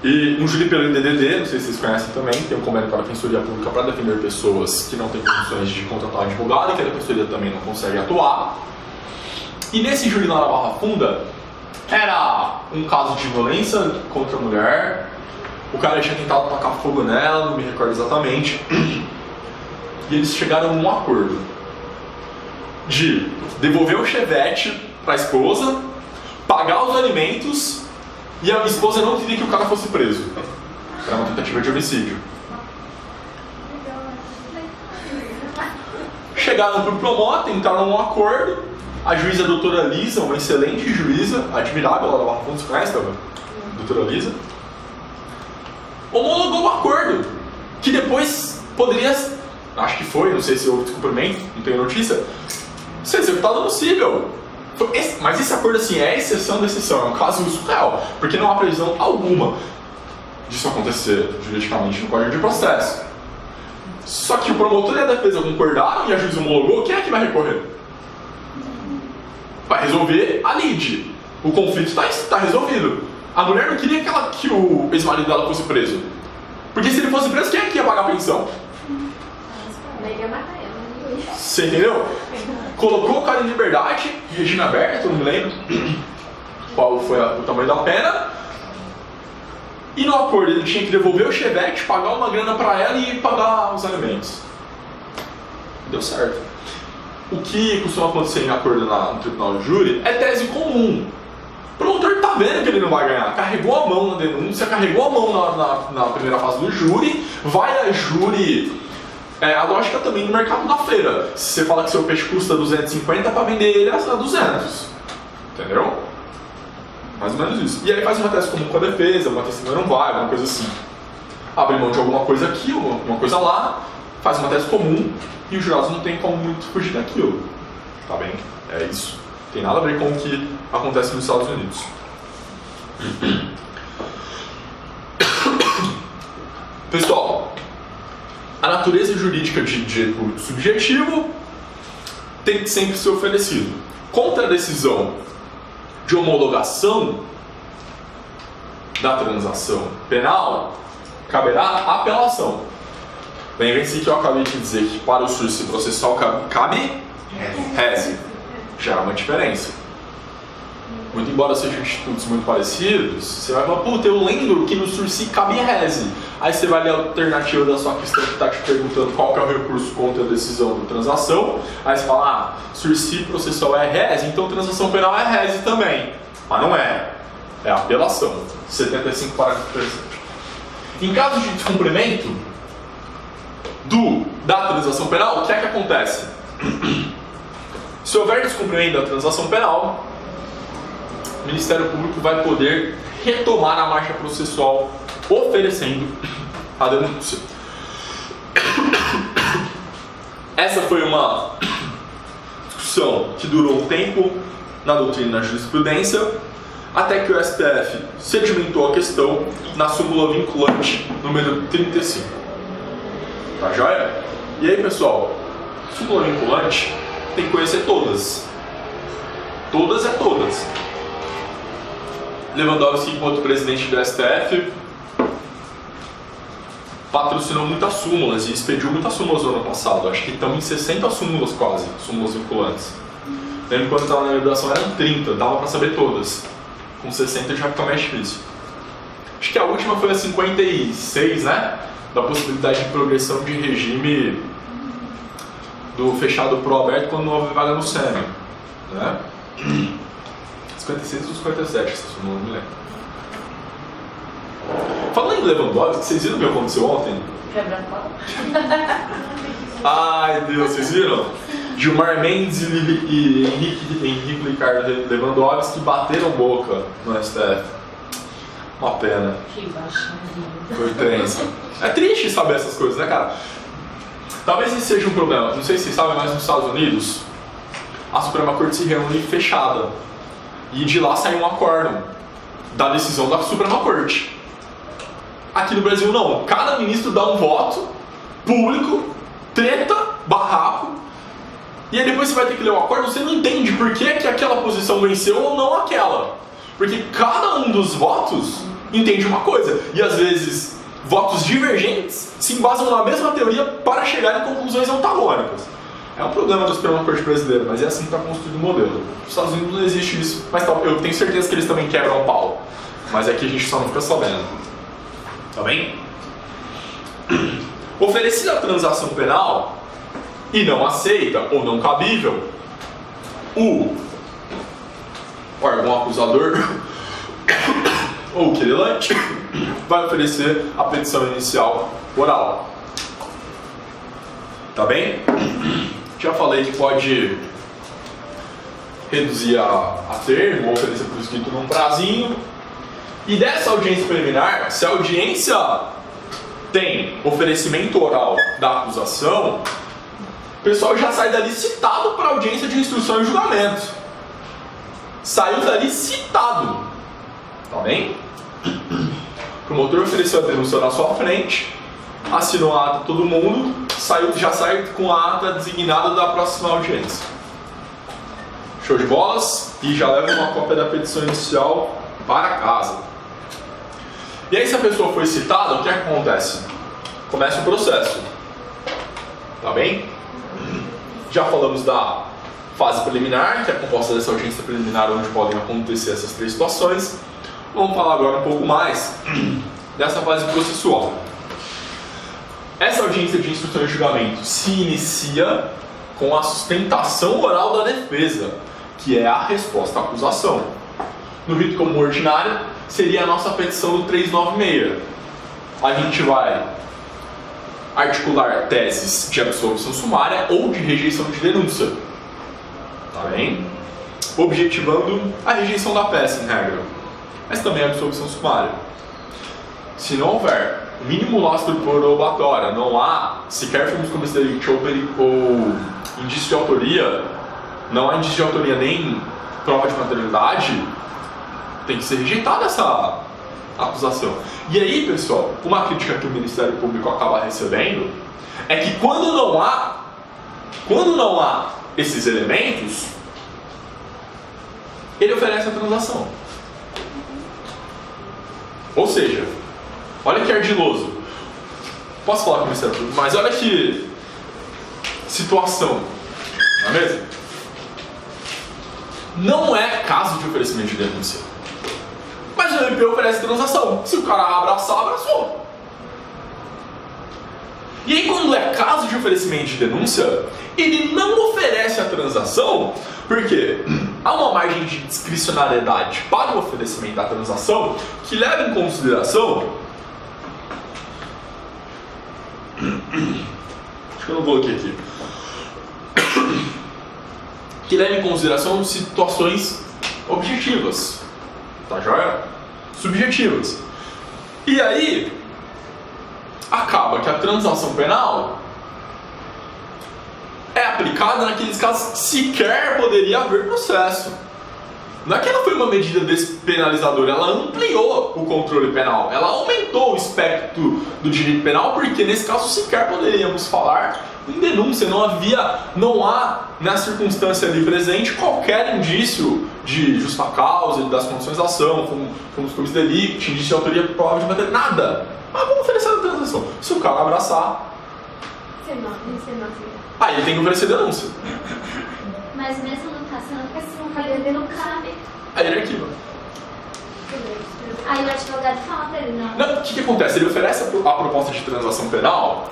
E um júri pelo INDDD, não sei se vocês conhecem também, tem um convênio com a Defensoria Pública para defender pessoas que não têm condições de contratar um advogado e que a Defensoria também não consegue atuar. E nesse júri lá na Barra Funda, era um caso de violência contra a mulher, o cara tinha tentado tacar fogo nela, não me recordo exatamente, e eles chegaram a um acordo de devolver o chevette para a esposa, pagar os alimentos e a esposa não queria que o cara fosse preso. Era uma tentativa de homicídio. Chegaram pro Promó, tentaram um acordo. A juíza doutora Lisa, uma excelente juíza, admirável, ela da Barra Funda, você conhece, tá? Doutora Lisa, homologou o acordo, que depois poderia, acho que foi, não sei se houve descumprimento, não tenho notícia, ser executado no cível. Mas esse acordo assim é exceção da exceção, é um caso surreal, porque não há previsão alguma disso acontecer juridicamente no Código de Processo. Só que o promotor e a defesa concordaram e a juíza homologou, quem é que vai recorrer? Vai resolver a lide. O conflito está resolvido. A mulher não queria que o ex-marido dela fosse preso. Porque se ele fosse preso, quem é que ia pagar a pensão? Ia matar ela. Você entendeu? Colocou o cara em liberdade, regime aberto, não me lembro qual foi o tamanho da pena. E no acordo ele tinha que devolver o chevette, pagar uma grana pra ela e pagar os alimentos. Deu certo. O que costuma acontecer em acordo no tribunal de júri é tese comum. O promotor tá vendo que ele não vai ganhar, carregou a mão na denúncia, carregou a mão na primeira fase do júri, vai a júri. A lógica também no mercado da feira. Se você fala que seu peixe custa 250 para vender ele a 200. Entendeu? Mais ou menos isso. E aí faz uma tese comum com a defesa, uma testemunha não vai, alguma coisa assim. Abre mão de alguma coisa aqui, alguma coisa lá, faz uma tese comum e os jurados não tem como muito fugir daquilo. Tá bem? É isso. Tem nada a ver com o que acontece nos Estados Unidos. Pessoal, a natureza jurídica de direito subjetivo tem que sempre ser oferecido. Contra a decisão de homologação da transação penal, caberá apelação. Lembrem-se que eu acabei de dizer que para o sursi processual cabe reze. Já é uma diferença. Muito embora sejam institutos muito parecidos, você vai falar, puta, eu lembro que no sursi cabe reze. Aí você vai ler a alternativa da sua questão que está te perguntando qual que é o recurso contra a decisão de transação. Aí você fala, sursi processual é reze, então transação penal é reze também. Mas não é. É apelação. 75 parágrafo 3. Em caso de descumprimento da transação penal, o que é que acontece? Se houver descumprimento da transação penal, o Ministério Público vai poder retomar a marcha processual oferecendo a denúncia. Essa foi uma discussão que durou um tempo na doutrina e na jurisprudência, até que o STF sedimentou a questão na súmula vinculante número 35. Tá joia? E aí, pessoal, súmula vinculante tem que conhecer todas. Todas é todas. Lewandowski, enquanto presidente do STF, patrocinou muitas súmulas e expediu muitas súmulas no ano passado. Acho que estamos em 60 súmulas quase, súmulas vinculantes. Lembro quando estava na graduação eram 30, dava para saber todas. Com 60 já fica mais difícil. Acho que a última foi a 56, né? Da possibilidade de progressão de regime do fechado pro aberto quando não houve vaga no SEMI, né? 56 ou 57, essa súmula, não me lembro. Falando em Lewandowski, vocês viram o que aconteceu ontem? Quebra-pau. Ai, Deus, vocês viram? Gilmar Mendes e Henrique Ricardo Lewandowski bateram boca no STF. Uma pena. Que baixaria. Foi tenso. É triste saber essas coisas, né, cara? Talvez esse seja um problema. Não sei se vocês sabem, mas nos Estados Unidos, a Suprema Corte se reúne fechada. E de lá sai um acórdão da decisão da Suprema Corte. Aqui no Brasil não. Cada ministro dá um voto público, treta, barraco, e aí depois você vai ter que ler o acordo, você não entende por que aquela posição venceu ou não aquela. Porque cada um dos votos entende uma coisa. E às vezes, votos divergentes se embasam na mesma teoria para chegar em conclusões antagônicas. É um problema da Suprema Corte brasileira, mas é assim que está construído o modelo. Nos Estados Unidos não existe isso, mas eu tenho certeza que eles também quebram o pau. Mas aqui a gente só não fica sabendo. Tá bem? Oferecida a transação penal e não aceita ou não cabível, o órgão acusador ou o querelante vai oferecer a petição inicial oral. Tá bem? Já falei que pode reduzir a termo ou oferecer por escrito num prazinho. E dessa audiência preliminar, se a audiência tem oferecimento oral da acusação, o pessoal já sai dali citado para a audiência de instrução e julgamento. Saiu dali citado. Tá bem? O promotor ofereceu a denúncia na sua frente, assinou a ata todo mundo, já sai com a ata designada da próxima audiência. Show de bolas? E já leva uma cópia da petição inicial para casa. E aí, se a pessoa foi citada, o que acontece? Começa o processo. Tá bem? Já falamos da fase preliminar, que é composta dessa audiência preliminar, onde podem acontecer essas três situações. Vamos falar agora um pouco mais dessa fase processual. Essa audiência de instrução e julgamento se inicia com a sustentação oral da defesa, que é a resposta à acusação. No rito comum ordinário, seria a nossa petição do 396. A gente vai articular teses de absolvição sumária ou de rejeição de denúncia. Tá bem? Objetivando a rejeição da peça, em regra. Mas também a absolvição sumária. Se não houver o mínimo lastro probatório, não há sequer firmes como delito ou indício de autoria, não há indício de autoria nem prova de materialidade, tem que ser rejeitada essa acusação. E aí, pessoal, uma crítica que o Ministério Público acaba recebendo é que quando não há esses elementos, ele oferece a transação. Ou seja, olha que ardiloso. Posso falar com o Ministério Público, mas olha que situação, não é mesmo? Não é caso de oferecimento de denúncia. Mas o MP oferece transação. Se o cara abraçar, abraçou. E aí, quando é caso de oferecimento de denúncia, ele não oferece a transação, porque há uma margem de discricionariedade para o oferecimento da transação que leva em consideração. Acho que eu não coloquei aqui. que leva em consideração situações objetivas, tá joia? Subjetivas. E aí, acaba que a transação penal é aplicada naqueles casos que sequer poderia haver processo. Não é que ela foi uma medida despenalizadora, ela ampliou o controle penal, ela aumentou o espectro do direito penal, porque nesse caso sequer poderíamos falar em denúncia, não há na circunstância ali presente qualquer indício de justa causa, das condições da ação, fomos comis delicto, indício de autoria provável de matéria, nada. Mas vamos oferecer a transação. Se o cara abraçar, aí ele tem que oferecer denúncia. Mas mesmo no caso, se não cabe. Aí ele arquiva. Aí o advogado fala pra ele, não. Não, o que acontece? Ele oferece a proposta de transação penal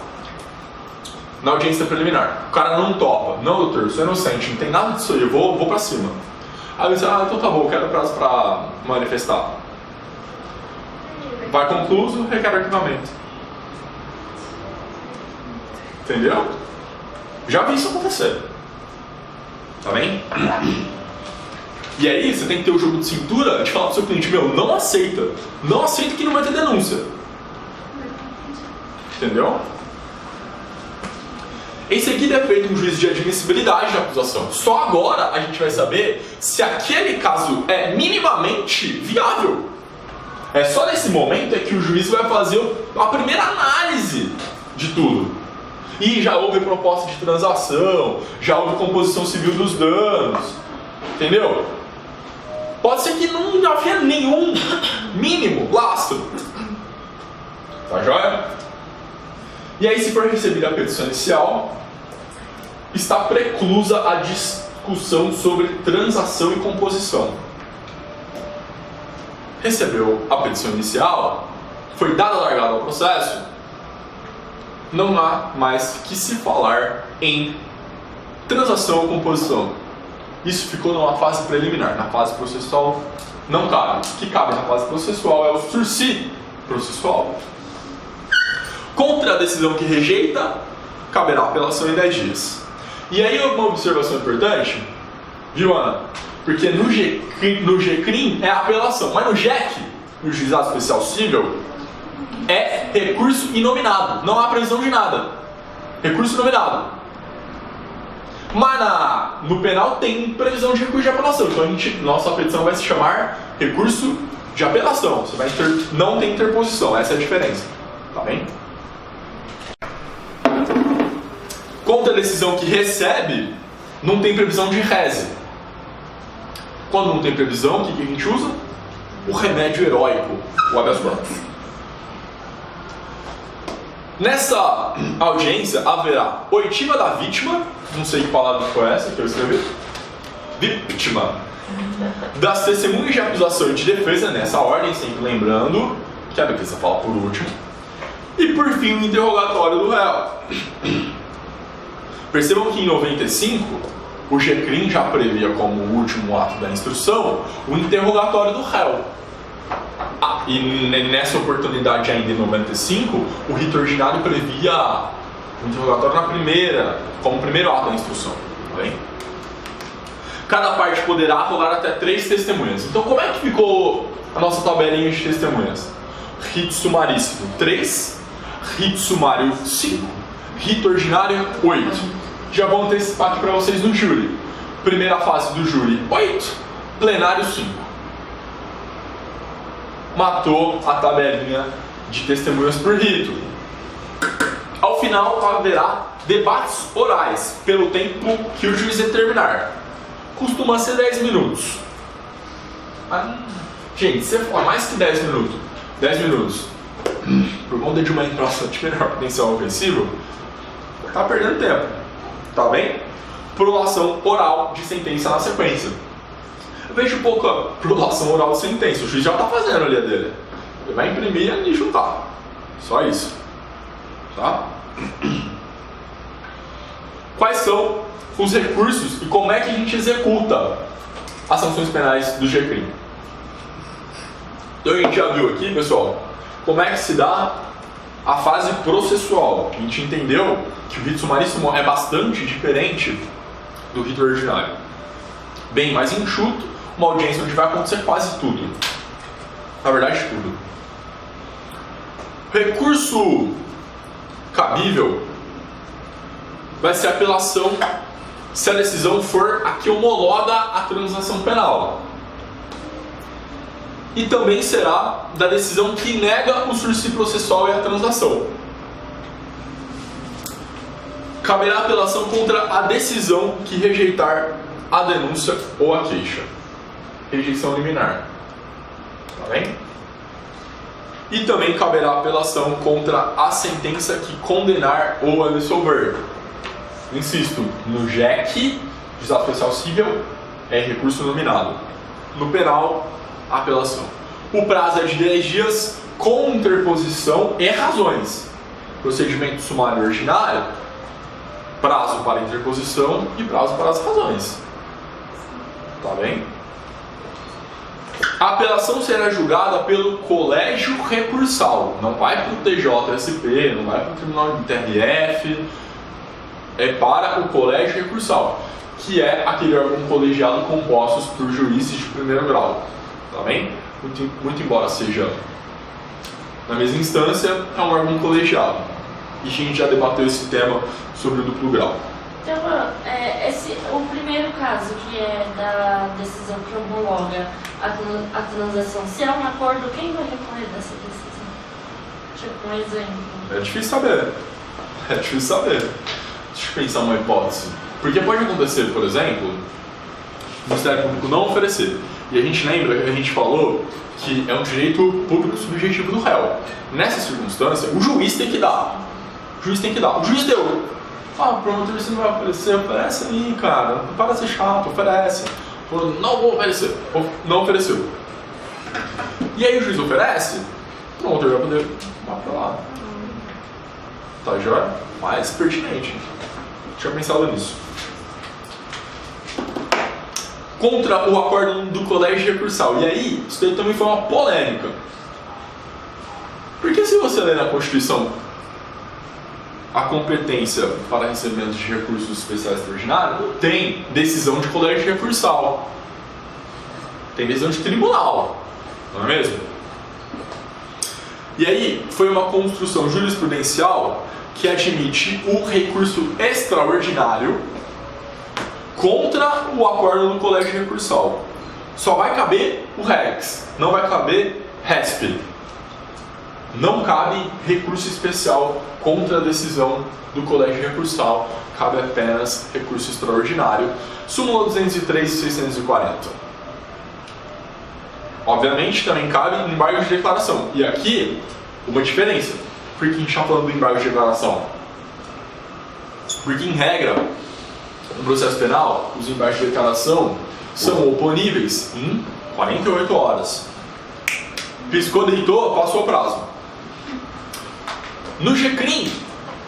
na audiência preliminar. O cara não topa. Não, doutor, eu sou inocente, não tem nada disso aí, eu vou pra cima. Aí ele diz, então tá bom, eu quero prazo pra manifestar. Vai concluso, requer arquivamento. Entendeu? Já vi isso acontecer. Tá bem? E aí, você tem que ter o jogo de cintura de falar pro seu cliente, não aceita que não vai ter denúncia. Entendeu? Em seguida é feito um juízo de admissibilidade da acusação. Só agora a gente vai saber se aquele caso é minimamente viável. É só nesse momento é que o juiz vai fazer a primeira análise de tudo. E já houve proposta de transação, já houve composição civil dos danos, entendeu? Pode ser que não havia nenhum mínimo lastro. Tá joia? E aí, se for recebida a petição inicial, está preclusa a discussão sobre transação e composição. Recebeu a petição inicial, foi dada a largada ao processo, não há mais que se falar em transação ou composição. Isso ficou numa fase preliminar. Na fase processual não cabe. O que cabe na fase processual é o sursi processual. Contra a decisão que rejeita, caberá apelação em 10 dias. E aí uma observação importante, viu, Ana? Porque no GCRIM é apelação, mas no JEC, no Juizado Especial Cível, é recurso inominado. Não há previsão de nada. Recurso inominado. Mas no penal tem previsão de recurso de apelação. Então nossa petição vai se chamar recurso de apelação. Você vai não tem interposição. Essa é a diferença. Tá bem? Contra a decisão que recebe, não tem previsão de rese. Quando não tem previsão, o que a gente usa? O remédio heróico, o habeas corpus. Nessa audiência haverá oitiva da vítima, não sei que palavra foi essa que eu escrevi, vítima, das testemunhas de acusação e de defesa, nessa ordem, sempre lembrando que a defesa fala por último, e por fim o interrogatório do réu. Percebam que em 95 o GCRIM já previa como último ato da instrução o interrogatório do réu. E nessa oportunidade ainda em 95, o rito ordinário previa o interrogatório como primeiro ato da instrução. Tá bem? Cada parte poderá arrogar até 3 testemunhas. Então como é que ficou a nossa tabelinha de testemunhas? Rito sumaríssimo 3, rito sumário 5, rito ordinário 8. Já vou antecipar aqui para vocês no júri. Primeira fase do júri 8, plenário 5. Matou a tabelinha de testemunhas por rito. Ao final haverá debates orais, pelo tempo que o juiz determinar. Costuma ser 10 minutos. Mas, gente, se você for mais que 10 minutos, por conta de uma entrada de menor potencial ofensivo, tá perdendo tempo. Tá bem? Prolação oral de sentença na sequência. Eu vejo pouca prolação oral de sentença. O juiz já está fazendo ali a dele. Ele vai imprimir e juntar. Só isso. Tá? Quais são os recursos e como é que a gente executa as sanções penais do GCRIM? Então a gente já viu aqui, pessoal, como é que se dá a fase processual. A gente entendeu que o rito sumaríssimo é bastante diferente do rito ordinário. bem mais enxuto, uma audiência onde vai acontecer quase tudo. Na verdade, tudo. Recurso cabível vai ser a apelação se a decisão for a que homologa a transação penal. E também será da decisão que nega o sursi processual e a transação. Caberá apelação contra a decisão que rejeitar a denúncia ou a queixa. Rejeição liminar. Tá bem? E também caberá apelação contra a sentença que condenar ou absolver. Insisto, no JEC, Juizado Especial Cível, é recurso nominado. No penal, apelação. O prazo é de 10 dias com interposição e razões. Procedimento sumário ordinário, prazo para interposição e prazo para as razões. Tá bem? A apelação será julgada pelo colégio recursal. Não vai para o TJSP, não vai para o Tribunal do TRF. É para o colégio recursal, que é aquele órgão colegiado composto por juízes de primeiro grau. Tá bem? Muito embora seja na mesma instância, é um órgão colegiado. E a gente já debateu esse tema sobre o duplo grau. Então, o primeiro caso, que é da decisão que homologa a transação, se é um acordo, quem vai recorrer dessa decisão? Tipo, um exemplo. É difícil saber. É difícil saber. Deixa eu pensar uma hipótese. Porque pode acontecer, por exemplo, o Ministério Público não oferecer. E a gente lembra que a gente falou que é um direito público subjetivo do réu. Nessa circunstância, o juiz tem que dar. O juiz tem que dar. O juiz deu. Ah, o promotor você não vai oferecer? Oferece aí, cara. Não para de ser chato, oferece. Não vou oferecer. Não ofereceu. E aí o juiz oferece, o promotor vai poder apelar. Tá, já mais pertinente. Tinha pensado nisso. Contra o acordo do colégio recursal. E aí, isso daí também foi uma polêmica. Porque se você ler na Constituição a competência para recebimento de recursos especiais extraordinários, não tem decisão de colégio recursal. Tem decisão de tribunal. Não é mesmo? E aí, foi uma construção jurisprudencial que admite o recurso extraordinário contra o acordo do colégio recursal. Só vai caber o REX, não vai caber RESP. Não cabe recurso especial contra a decisão do colégio recursal, cabe apenas recurso extraordinário. Súmula 203 e 640. Obviamente também cabe embargo de declaração. E aqui, uma diferença. Por que a gente está falando do embargo de declaração? Porque em regra, no processo penal, os embargos de declaração são oponíveis em 48 horas. Piscou, deitou, passou o prazo. No GCRIM,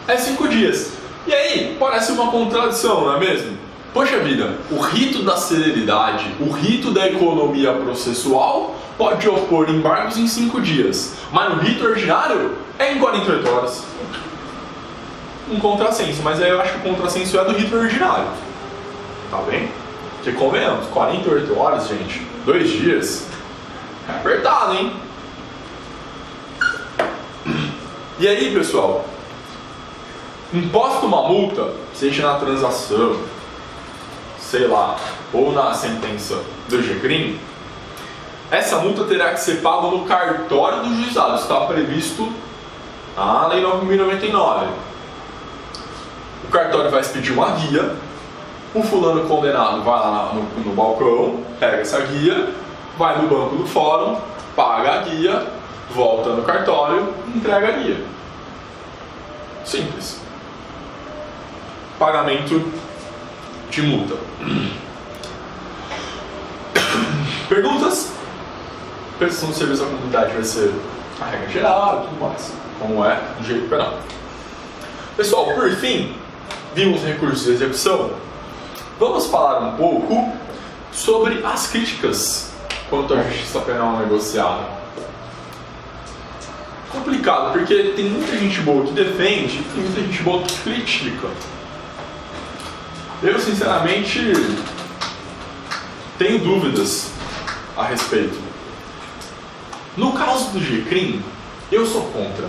é 5 dias. E aí, parece uma contradição, não é mesmo? Poxa vida, o rito da celeridade, o rito da economia processual pode opor embargos em 5 dias, mas no rito ordinário é em 48 horas. Um contrassenso, mas aí eu acho que o contrassenso é do rito ordinário. Tá bem? Porque convenhamos, 48 horas, gente, 2 dias, é apertado, hein? E aí, pessoal, imposta uma multa, seja na transação, sei lá, ou na sentença do GCRIM, essa multa terá que ser paga no cartório do juizado. Está previsto na Lei 9.099. O cartório vai expedir uma guia, o fulano condenado vai lá no balcão, pega essa guia, vai no banco do fórum, paga a guia, volta no cartório e entrega a guia. Simples. Pagamento de multa. Perguntas? Prestação de serviço à comunidade vai ser a regra geral e tudo mais, como é do direito penal. Pessoal, por fim, vimos recursos de execução. Vamos falar um pouco sobre as críticas quanto à justiça penal negociada. Complicado, porque tem muita gente boa que defende e muita gente boa que critica. Eu, sinceramente, tenho dúvidas a respeito. No caso do GCRIM, eu sou contra.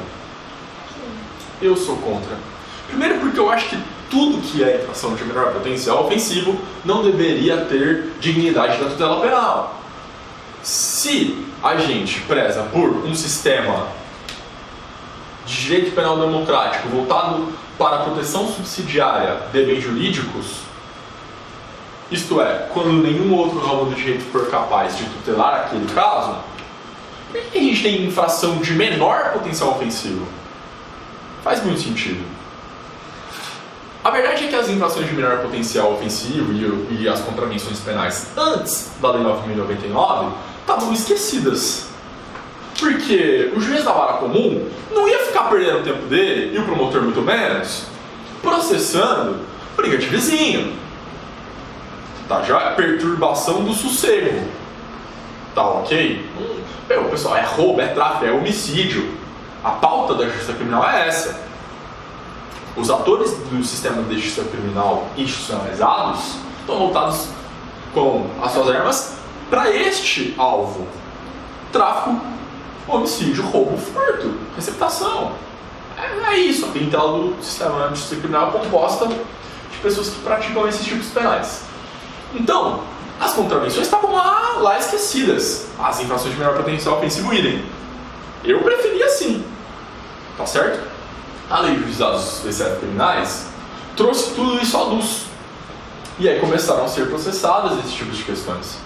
Eu sou contra. Primeiro porque eu acho que tudo que é infração de menor potencial ofensivo não deveria ter dignidade da tutela penal. Se a gente preza por um sistema de direito penal democrático voltado para a proteção subsidiária de bens jurídicos, isto é, quando nenhum outro ramo do direito for capaz de tutelar aquele caso, por que a gente tem infração de menor potencial ofensivo? Faz muito sentido. A verdade é que as infrações de menor potencial ofensivo e as contravenções penais antes da Lei 9.099 estavam esquecidas. Porque o juiz da vara comum não ia ficar perdendo o tempo dele, e o promotor muito menos, processando briga de vizinho. Tá, já é perturbação do sossego. Tá ok? O pessoal, é roubo, é tráfico, é homicídio. A pauta da justiça criminal é essa. Os atores do sistema de justiça criminal institucionalizados estão voltados com as suas armas para este alvo: tráfico, homicídio, roubo, furto, receptação. É isso, a clientela do sistema de justiça criminal é composta de pessoas que praticam esses tipos penais. Então, as contravenções estavam lá esquecidas. As infrações de menor potencial ofensivo idem. Eu preferia assim. Tá certo? A Lei de Juizados Especiais Criminais trouxe tudo isso à luz. E aí começaram a ser processadas esses tipos de questões.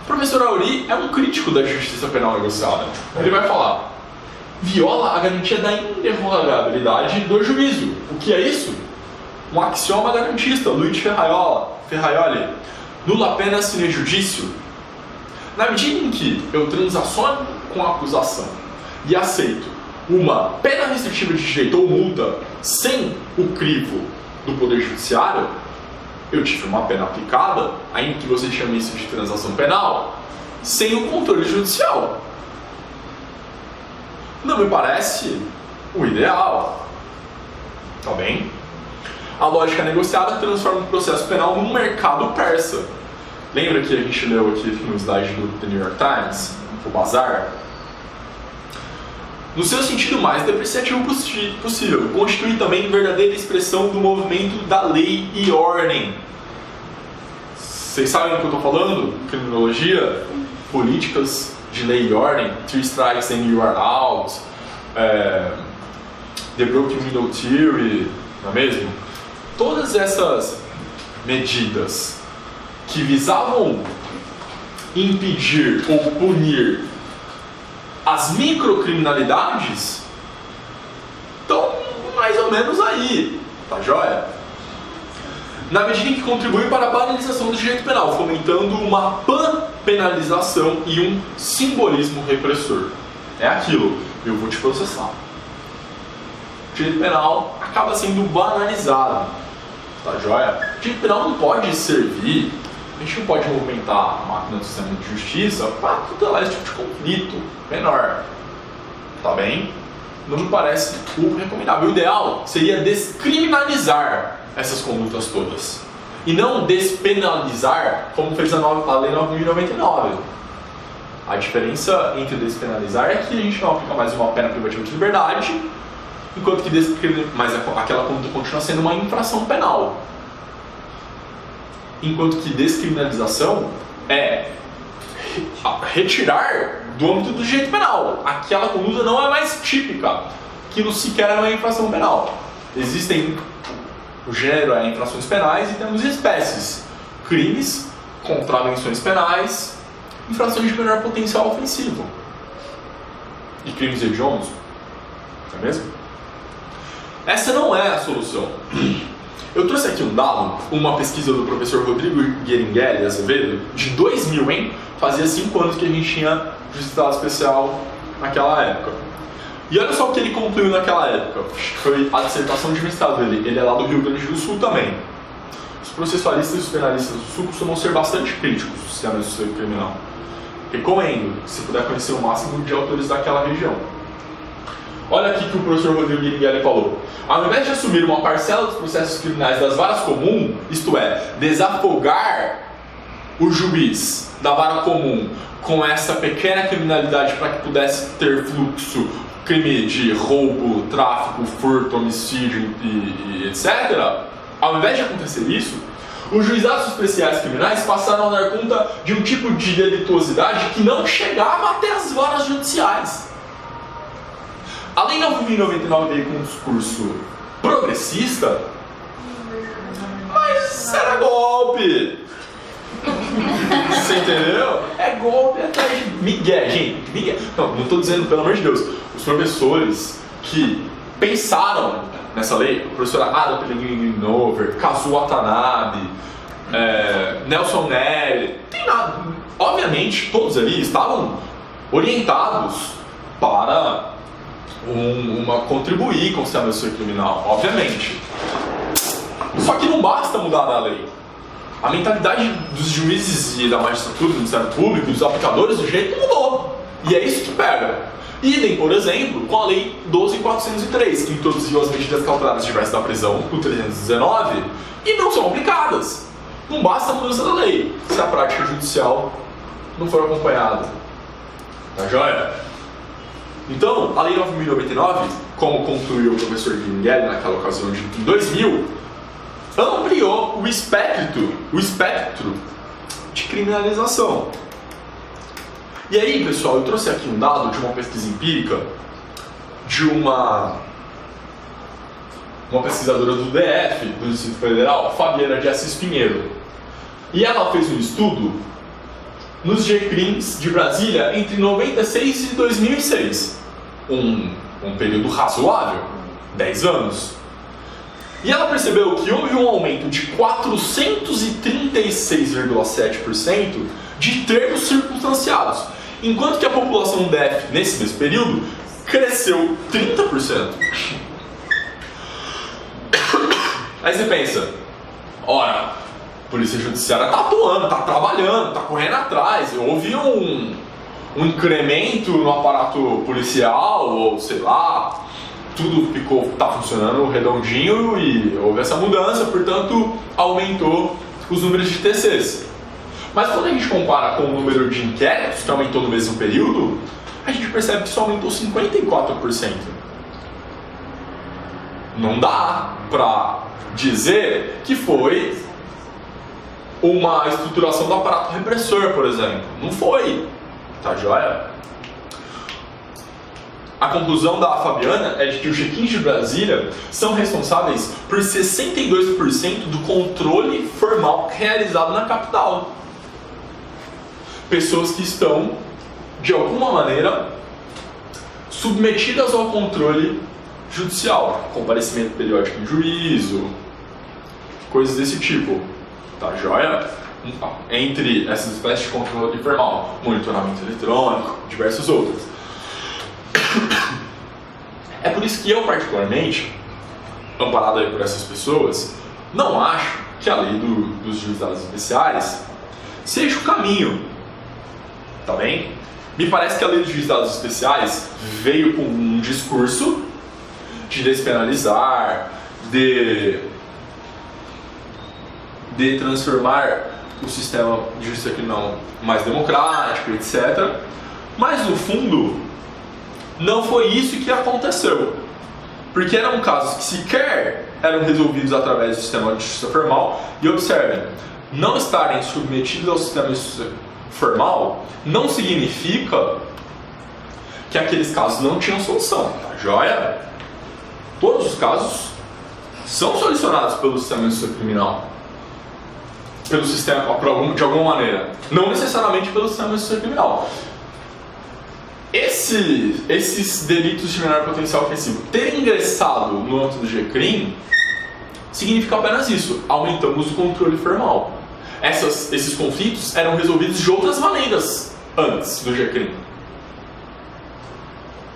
O professor Auri é um crítico da justiça penal negociada. Ele vai falar: viola a garantia da inderrogabilidade do juízo. O que é isso? Um axioma garantista, Luiz Ferraioli, nulla pena sine judicio. Na medida em que eu transaciono com a acusação e aceito uma pena restritiva de direito ou multa sem o crivo do Poder Judiciário, eu tive uma pena aplicada, ainda que você chame isso de transação penal, sem o controle judicial. Não me parece o ideal. Tá bem? A lógica negociada transforma o processo penal num mercado persa. Lembra que a gente leu aqui no slide do The New York Times, o bazar? No seu sentido mais depreciativo possível, constitui também verdadeira expressão do movimento da lei e ordem. Vocês sabem do que eu estou falando? Criminologia, políticas de lei e ordem, 3 strikes and you are out, the broken window theory, não é mesmo? Todas essas medidas que visavam impedir ou punir as microcriminalidades estão mais ou menos aí, tá joia? Na medida em que contribuem para a banalização do direito penal, fomentando uma pan-penalização e um simbolismo repressor. É aquilo, eu vou te processar. O direito penal acaba sendo banalizado, tá joia? O direito penal não pode servir, a gente não pode movimentar a máquina do sistema de justiça para tutelar esse tipo de conflito menor, tá bem? Não me parece o recomendável. O ideal seria descriminalizar essas condutas todas e não despenalizar, como fez a Lei 9.099. A diferença entre despenalizar é que a gente não aplica mais uma pena privativa de liberdade, enquanto que mas aquela conduta continua sendo uma infração penal. Enquanto que descriminalização é retirar do âmbito do direito penal. Aquela conduta não é mais típica, aquilo sequer é uma infração penal. Existem, o gênero é infrações penais e temos espécies: crimes, contravenções penais, infrações de menor potencial ofensivo e crimes hediondos, não é mesmo? Essa não é a solução. Eu trouxe aqui um dado, uma pesquisa do professor Rodrigo Gueringueli Azevedo, de 2000, hein? Fazia 5 anos que a gente tinha justiça especial naquela época. E olha só o que ele concluiu naquela época. Foi a dissertação de mestrado dele. Ele é lá do Rio Grande do Sul também. Os processualistas e os penalistas do Sul costumam ser bastante críticos do sistema de justiça criminal. Recomendo, se puder conhecer o máximo de autores daquela região. Olha aqui que o professor Rodrigo Gueringueli falou. Ao invés de assumir uma parcela dos processos criminais das varas comuns, isto é, desafogar o juiz da vara comum com essa pequena criminalidade para que pudesse ter fluxo, crime de roubo, tráfico, furto, homicídio e etc., ao invés de acontecer isso, os juizados especiais criminais passaram a dar conta de um tipo de delituosidade que não chegava até as varas judiciais. A Lei 9.099 veio com um discurso progressista, mas era golpe. Você entendeu? É golpe atrás de migué, gente. Migué. Não estou dizendo, pelo amor de Deus, os professores que pensaram nessa lei, a professora Ada Pellegrini Nover, Kazuo Watanabe, Nelson Neri, tem nada. Obviamente, todos ali estavam orientados para contribuir com o sistema judiciário criminal, obviamente. Só que não basta mudar a lei. A mentalidade dos juízes e da magistratura, do Ministério Público e dos aplicadores do direito mudou. E é isso que pega. Idem, por exemplo, com a Lei 12.403, que introduziu as medidas cautelares diversas da prisão, o 319, e não são aplicadas. Não basta a mudança da lei, se a prática judicial não for acompanhada. Tá joia? Então, a Lei 9.099, como concluiu o professor Guilherme naquela ocasião em 2000, ampliou o espectro de criminalização. E aí, pessoal, eu trouxe aqui um dado de uma pesquisa empírica de uma pesquisadora do DF, do Distrito Federal, Fabiana de Assis Pinheiro. E ela fez um estudo nos GCRIMs de Brasília entre 96 e 2006. Um período razoável, 10 anos. E ela percebeu que houve um aumento de 436,7% de termos circunstanciados, enquanto que a população DF, nesse mesmo período, cresceu 30%. Aí você pensa, ora, a Polícia Judiciária está atuando, está trabalhando, está correndo atrás, houve um incremento no aparato policial, ou sei lá, tudo está funcionando redondinho e houve essa mudança, portanto, aumentou os números de TCs. Mas quando a gente compara com o número de inquéritos, que aumentou no mesmo período, a gente percebe que isso aumentou 54%. Não dá para dizer que foi uma estruturação do aparato repressor, por exemplo. Não foi. Tá joia? A conclusão da Fabiana é de que os GCRIMs de Brasília são responsáveis por 62% do controle formal realizado na capital. Pessoas que estão, de alguma maneira, submetidas ao controle judicial, comparecimento periódico em juízo, coisas desse tipo. Tá joia? Entre essas espécies de controle formal, monitoramento eletrônico, diversos outros. É por isso que eu, particularmente, amparado aí por essas pessoas, não acho que a lei dos juizados especiais seja o caminho. Tá bem? Me parece que a lei dos juizados especiais veio com um discurso de despenalizar, de transformar o sistema de justiça criminal mais democrático, etc. Mas, no fundo, não foi isso que aconteceu. Porque eram casos que sequer eram resolvidos através do sistema de justiça formal. E observem, não estarem submetidos ao sistema de justiça formal não significa que aqueles casos não tinham solução. Tá joia? Todos os casos são solucionados pelo sistema de justiça criminal. Pelo sistema, de alguma maneira. Não necessariamente pelo sistema de justiça criminal. Esses delitos de menor potencial ofensivo terem ingressado no âmbito do GCRIM significa apenas isso. Aumentamos o controle formal. Esses conflitos eram resolvidos de outras maneiras antes do GCRIM.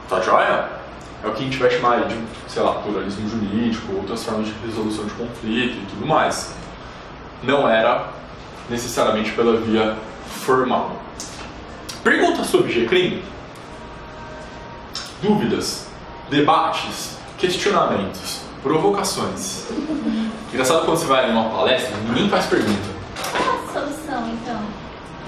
Tá joia? É o que a gente vai chamar de, sei lá, pluralismo jurídico, outras formas de resolução de conflito e tudo mais. Não era necessariamente pela via formal. Perguntas sobre GCRIM? Dúvidas, debates, questionamentos, provocações. Engraçado quando você vai em uma palestra, ninguém faz pergunta. Qual a solução, então?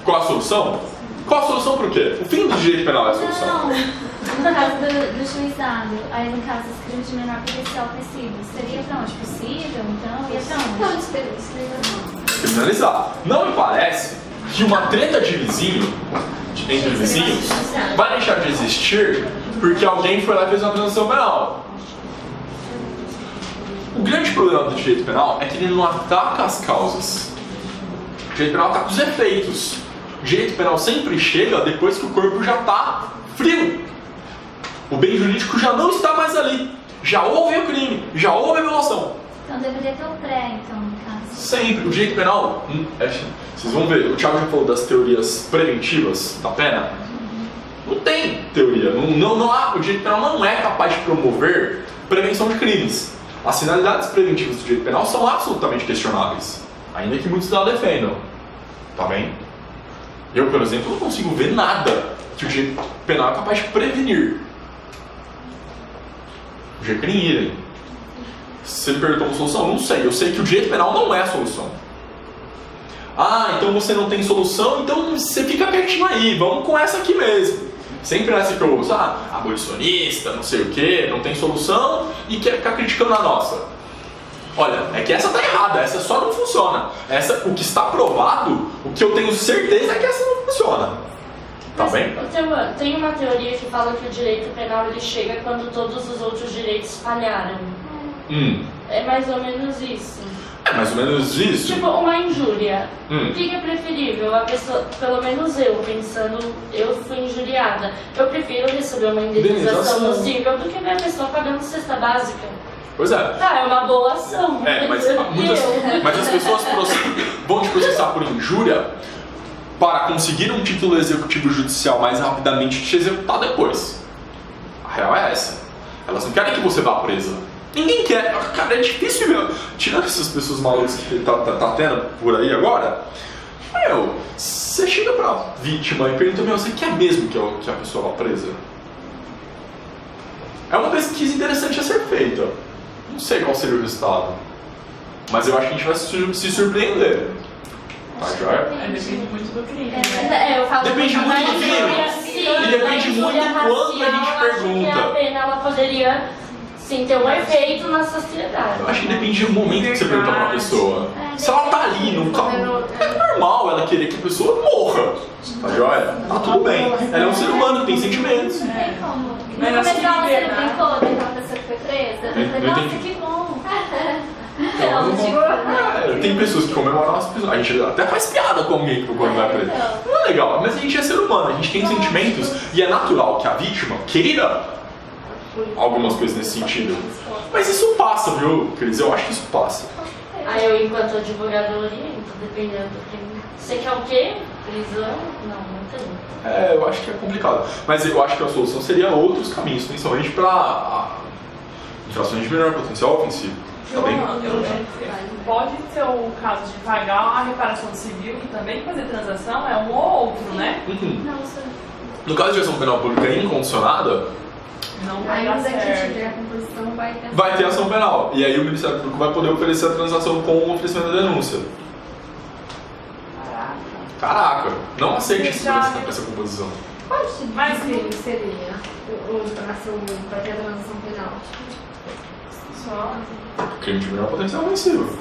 Qual a solução? Qual a solução para o quê? O fim do direito penal é a solução. Não, no caso do juizado, aí no caso esse crime de menor potencial possível, seria pra onde? Possível, então? Ia pra onde? Não, despenalização. Criminalizar. Não me parece que uma treta de vizinho, entre vizinhos, vai deixar de existir porque alguém foi lá e fez uma transação penal. O grande problema do direito penal é que ele não ataca as causas. O direito penal ataca os efeitos. O direito penal sempre chega depois que o corpo já está frio. O bem jurídico já não está mais ali. Já houve o crime, já houve a violação. Então deveria ter o pré, então, no caso. Sempre. O direito penal, vocês vão ver, o Thiago já falou das teorias preventivas da pena. Não tem teoria. Não há, o direito penal não é capaz de promover prevenção de crimes. As finalidades preventivas do direito penal são absolutamente questionáveis. Ainda que muitos não a defendam. Tá bem? Eu, por exemplo, não consigo ver nada que o direito penal é capaz de prevenir. O direito crime idem. Você me perguntou uma solução? Não sei. Eu sei que o direito penal não é a solução. Ah, então você não tem solução, então você fica quietinho aí. Vamos com essa aqui mesmo. Sempre essa que eu uso. Ah, abolicionista, não sei o que, não tem solução e quer ficar criticando a nossa. Olha, é que essa tá errada, essa só não funciona. O que está provado, o que eu tenho certeza é que essa não funciona. Tá Mas, bem? Tem uma teoria que fala que o direito penal ele chega quando todos os outros direitos falharam. É mais ou menos isso. É mais ou menos isso. Tipo, uma injúria. O que é preferível? A pessoa, pelo menos eu, pensando, eu fui injuriada. Eu prefiro receber uma indenização possível do que ver a pessoa pagando cesta básica. Pois é. Tá, é uma boa ação. Mas as pessoas vão te processar por injúria para conseguir um título executivo judicial mais rapidamente e te executar depois. A real é essa. Elas não querem que você vá presa. Ninguém quer. Cara, é difícil mesmo. Tirando essas pessoas malucas que tá tendo por aí agora, você chega pra vítima e pergunta, você quer mesmo que a pessoa vá presa? É uma pesquisa interessante a ser feita. Não sei qual seria o resultado. Mas eu acho que a gente vai se surpreender. Tá, joia? Depende muito do crime. Eu falo Depende muito do crime. E depende muito do quanto a gente pergunta. Que a pena ela poderia sim ter um efeito na sociedade. Eu acho que depende do momento que você pergunta pra pessoa. Se ela tá ali, não tá. É normal ela querer que a pessoa morra. Tá joia? Tá tudo bem. Ela é um ser humano, tem sentimentos. Não tem como. Mas No assim, começo você né? brincou daquela pessoa que foi presa? Eu Nossa, entendi. que bom. Tem pessoas que comemoram as pessoas. A gente até faz piada com alguém que quando vai preso. Não é legal, mas a gente é ser humano, a gente tem sentimentos e é natural que a vítima queira algumas coisas nesse sentido. Mas isso passa, viu, Cris? Eu acho que isso passa. Aí eu, enquanto advogado, oriento, dependendo do crime. Você quer o quê? Prisão? Não tem. Eu acho que é complicado. Mas eu acho que a solução seria outros caminhos, principalmente para infrações de menor potencial ofensivo. Tá bem? Pode ser o caso de pagar a reparação civil e também fazer transação, é um ou outro, né? No caso de ação penal pública incondicionada, Não vai Ainda dar que certo. tiver a composição, vai ter ação penal. E aí o Ministério Público vai poder oferecer a transação com o oferecimento da denúncia. Caraca, não aceite essa composição. Qual tipo Mas- de crime seria a ação para ter a transação penal? Só. Crime de menor potencial ofensivo.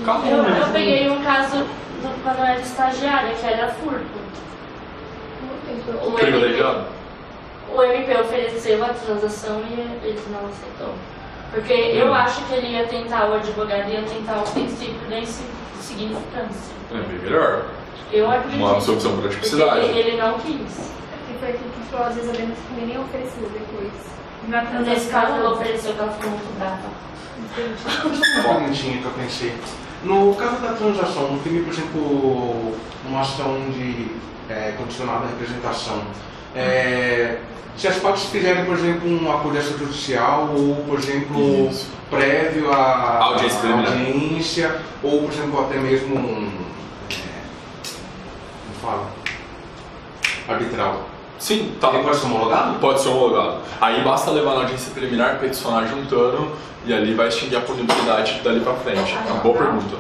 Acabou, Eu né? peguei um caso quando eu era estagiária, que era furto. O Privilegiado. O MP ofereceu a transação e ele não aceitou. Porque eu acho que ele ia tentar, o advogado ia tentar o princípio da insignificância. É bem melhor. Eu acredito. Uma absorção por Porque tipicidade. ele não quis. Que foi aquilo que falou, às vezes a Bento também nem ofereceu depois. Na Nesse caso, ela ofereceu que ela ficou muito brava. Só um minutinho que eu pensei. No caso da transação, no crime, por exemplo, uma ação de condicionada à representação, se as partes fizerem, por exemplo, um acordo extrajudicial ou, por exemplo, Isso. prévio à Audiência preliminar. audiência, ou, por exemplo, até mesmo arbitral. Sim, tá. Ele pode ser homologado? Pode ser homologado. Aí basta levar na audiência preliminar, peticionar juntando e ali vai extinguir a punibilidade dali pra frente. É uma boa pergunta.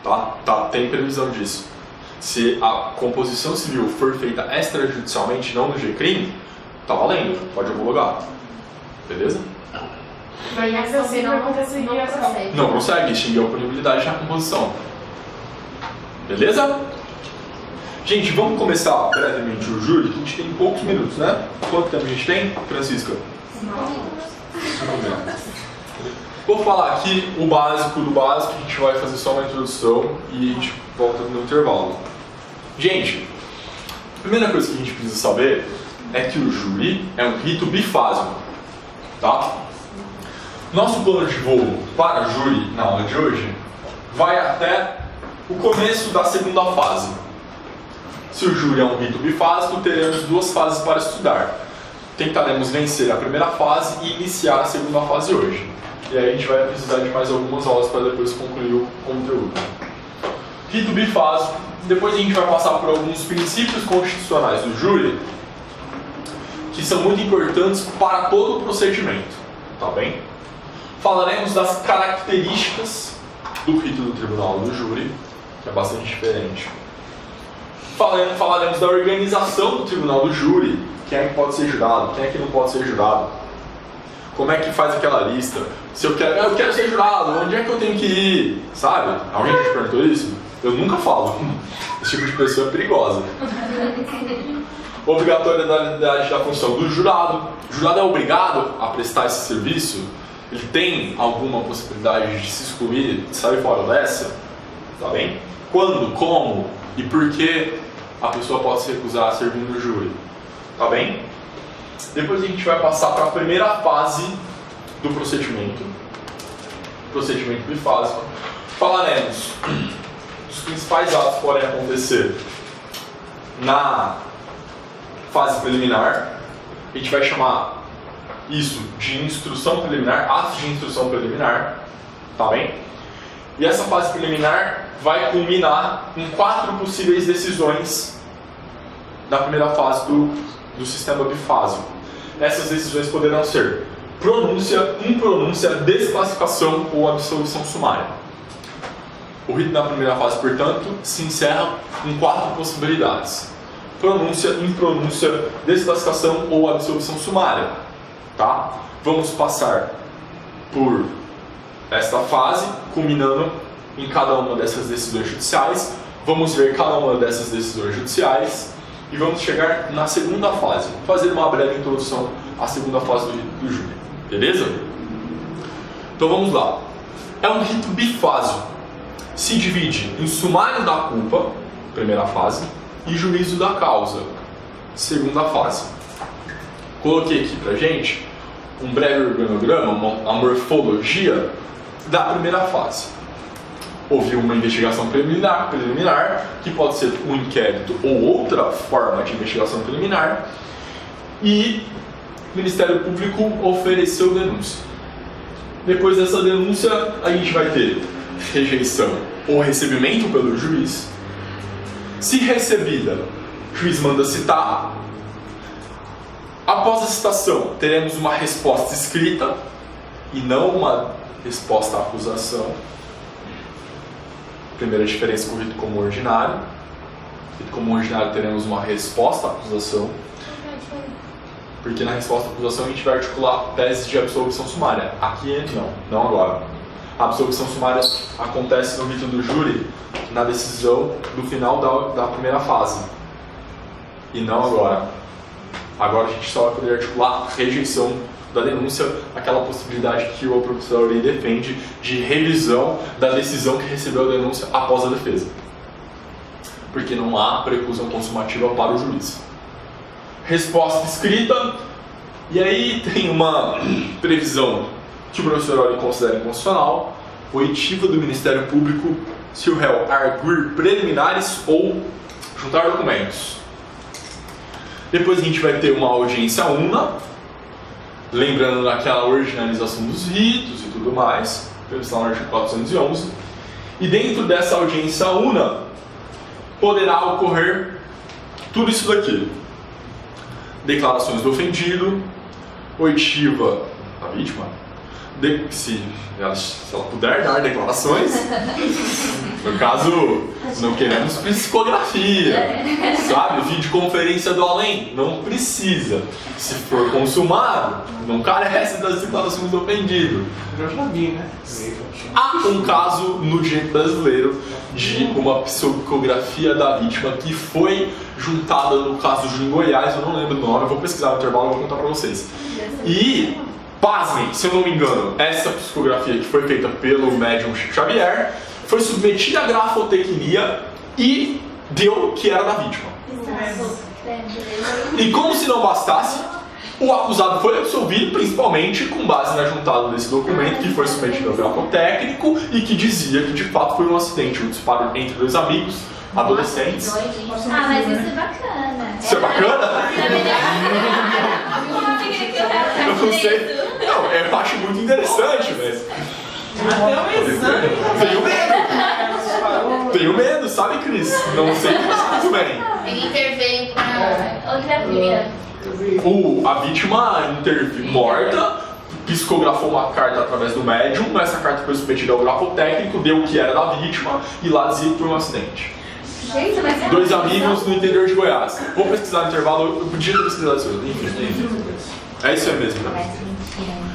Tá? Tem previsão disso. Se a composição civil for feita extrajudicialmente, não no GCRIM, tá valendo, pode homologar. Beleza? Mas Mas assim, não, não aconteceria essa- procede. Não consegue extinguir a oponibilidade na composição. Beleza? Gente, vamos começar brevemente o júri. A gente tem poucos minutos, né? Quanto tempo a gente tem, Francisca? 5 minutos. Vou falar aqui o básico do básico, a gente vai fazer só uma introdução e a gente volta no intervalo. Gente, a primeira coisa que a gente precisa saber é que o júri é um rito bifásico, tá? Nosso plano de voo para o júri na aula de hoje vai até o começo da segunda fase. Se o júri é um rito bifásico, teremos 2 fases para estudar. Tentaremos vencer a primeira fase e iniciar a segunda fase hoje. E aí a gente vai precisar de mais algumas aulas para depois concluir o conteúdo. Rito bifásico. Depois a gente vai passar por alguns princípios constitucionais do júri que são muito importantes para todo o procedimento, tá bem? Falaremos das características do rito do tribunal do júri, que é bastante diferente. Falaremos da organização do tribunal do júri, quem é que pode ser jurado, quem é que não pode ser jurado, como é que faz aquela lista, se eu quero ser jurado, onde é que eu tenho que ir, sabe? Alguém já te perguntou isso? Eu nunca falo. Esse tipo de pessoa é perigosa. Obrigatoriedade da função do jurado. O jurado é obrigado a prestar esse serviço? Ele tem alguma possibilidade de se excluir, de sair fora dessa? Tá bem? Quando, como e por que a pessoa pode se recusar a servir no júri? Tá bem? Depois a gente vai passar para a primeira fase do procedimento bifásico. Falaremos dos principais atos que podem acontecer na fase preliminar. A gente vai chamar isso de instrução preliminar, atos de instrução preliminar, tá bem? E essa fase preliminar vai culminar em 4 possíveis decisões da primeira fase do sistema bifásico. Essas decisões poderão ser pronúncia, impronúncia, desclassificação ou absolvição sumária. O rito da primeira fase, portanto, se encerra em 4 possibilidades: pronúncia, impronúncia, desclassificação ou absolvição sumária. Tá? Vamos passar por esta fase, culminando em cada uma dessas decisões judiciais. Vamos ver cada uma dessas decisões judiciais e vamos chegar na segunda fase. Vou fazer uma breve introdução à segunda fase do júri. Beleza? Então vamos lá. É um rito bifásico. Se divide em sumário da culpa, primeira fase, e juízo da causa, segunda fase. Coloquei aqui pra gente um breve organograma, uma morfologia da primeira fase. Houve uma investigação preliminar, que pode ser um inquérito ou outra forma de investigação preliminar, e o Ministério Público ofereceu denúncia. Depois dessa denúncia, a gente vai ter rejeição ou recebimento pelo juiz. Se recebida, o juiz manda citar. Após a citação, teremos uma resposta escrita e não uma resposta à acusação. Primeira diferença com o rito comum ordinário. No rito comum ordinário teremos uma resposta à acusação, porque na resposta à acusação a gente vai articular teses de absolvição sumária. Aqui não agora. A absolvição sumária acontece no rito do júri na decisão do final da primeira fase, e não agora. Agora a gente só vai poder articular rejeição da denúncia, aquela possibilidade que o professor Auri defende de revisão da decisão que recebeu a denúncia após a defesa. Porque não há preclusão consumativa para o juiz. Resposta escrita, e aí tem uma previsão que o professor Auri considera inconstitucional: oitiva do Ministério Público se o réu arguir preliminares ou juntar documentos. Depois a gente vai ter uma audiência una, lembrando daquela originalização dos ritos e tudo mais, previsão no artigo 411. E dentro dessa audiência una, poderá ocorrer tudo isso daqui: declarações do ofendido, oitiva da vítima, se ela puder dar declarações. No caso, não queremos psicografia, sabe? Videoconferência do além, não precisa. Se for consumado, não carece das declarações do ofendido. Eu já vi, né? Há um caso no direito brasileiro de uma psicografia da vítima que foi juntada no caso de Goiás, eu não lembro o nome, eu vou pesquisar no intervalo e vou contar pra vocês. E, pasmem, se eu não me engano, essa psicografia que foi feita pelo médium Chico Xavier foi submetida à grafotecnia e deu que era da vítima. E como se não bastasse, o acusado foi absolvido, principalmente com base na juntada desse documento que foi submetido ao grafotécnico e que dizia que de fato foi um acidente, um disparo entre dois amigos, adolescentes. Ah, mas isso é bacana. Isso é bacana? Eu não sei. Não, eu acho muito interessante, mas. Até o exame. Tenho medo, sabe, Cris? Não sei muito bem. Ele interveio pra Outra via. A vítima morta, psicografou uma carta através do médium, essa carta foi submetida ao grafotécnico, deu o que era da vítima e lá dizia que foi um acidente. Gente, mas é Dois amigos no interior de Goiás. Vou pesquisar no intervalo, eu podia ter pesquisado isso. Enfim. É isso aí mesmo, né? parece mentira.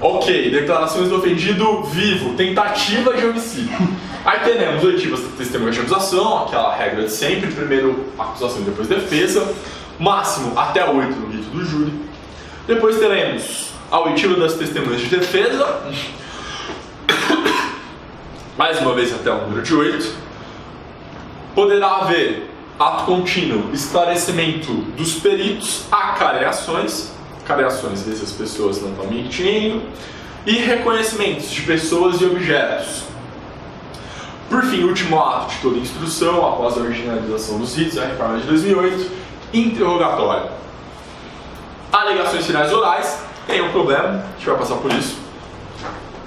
Ok, declarações do ofendido vivo, tentativa de homicídio. Aí teremos oitivas testemunhas de acusação, aquela regra de sempre, primeiro acusação e depois defesa, máximo até 8 no rito do júri. Depois teremos a oitiva das testemunhas de defesa, mais uma vez até o número de 8. Poderá haver ato contínuo, esclarecimento dos peritos, acareações, ver se as pessoas não estão mentindo, e reconhecimentos de pessoas e objetos. Por fim, o último ato de toda instrução, após a originalização dos ritos, a reforma de 2008, interrogatório. Alegações finais orais, tem um problema, a gente vai passar por isso.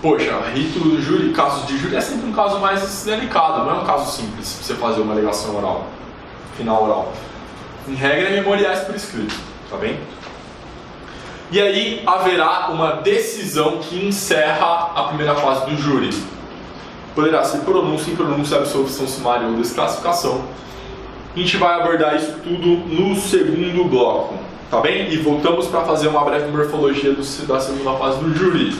Poxa, rito do júri, casos de júri é sempre um caso mais delicado, não é um caso simples você fazer uma alegação oral, final oral. Em regra, é memoriais por escrito, tá bem? E aí haverá uma decisão que encerra a primeira fase do júri. Poderá ser pronúncia, impronúncia, absolvição sumária ou desclassificação. A gente vai abordar isso tudo no segundo bloco, tá bem? E voltamos para fazer uma breve morfologia da segunda fase do júri.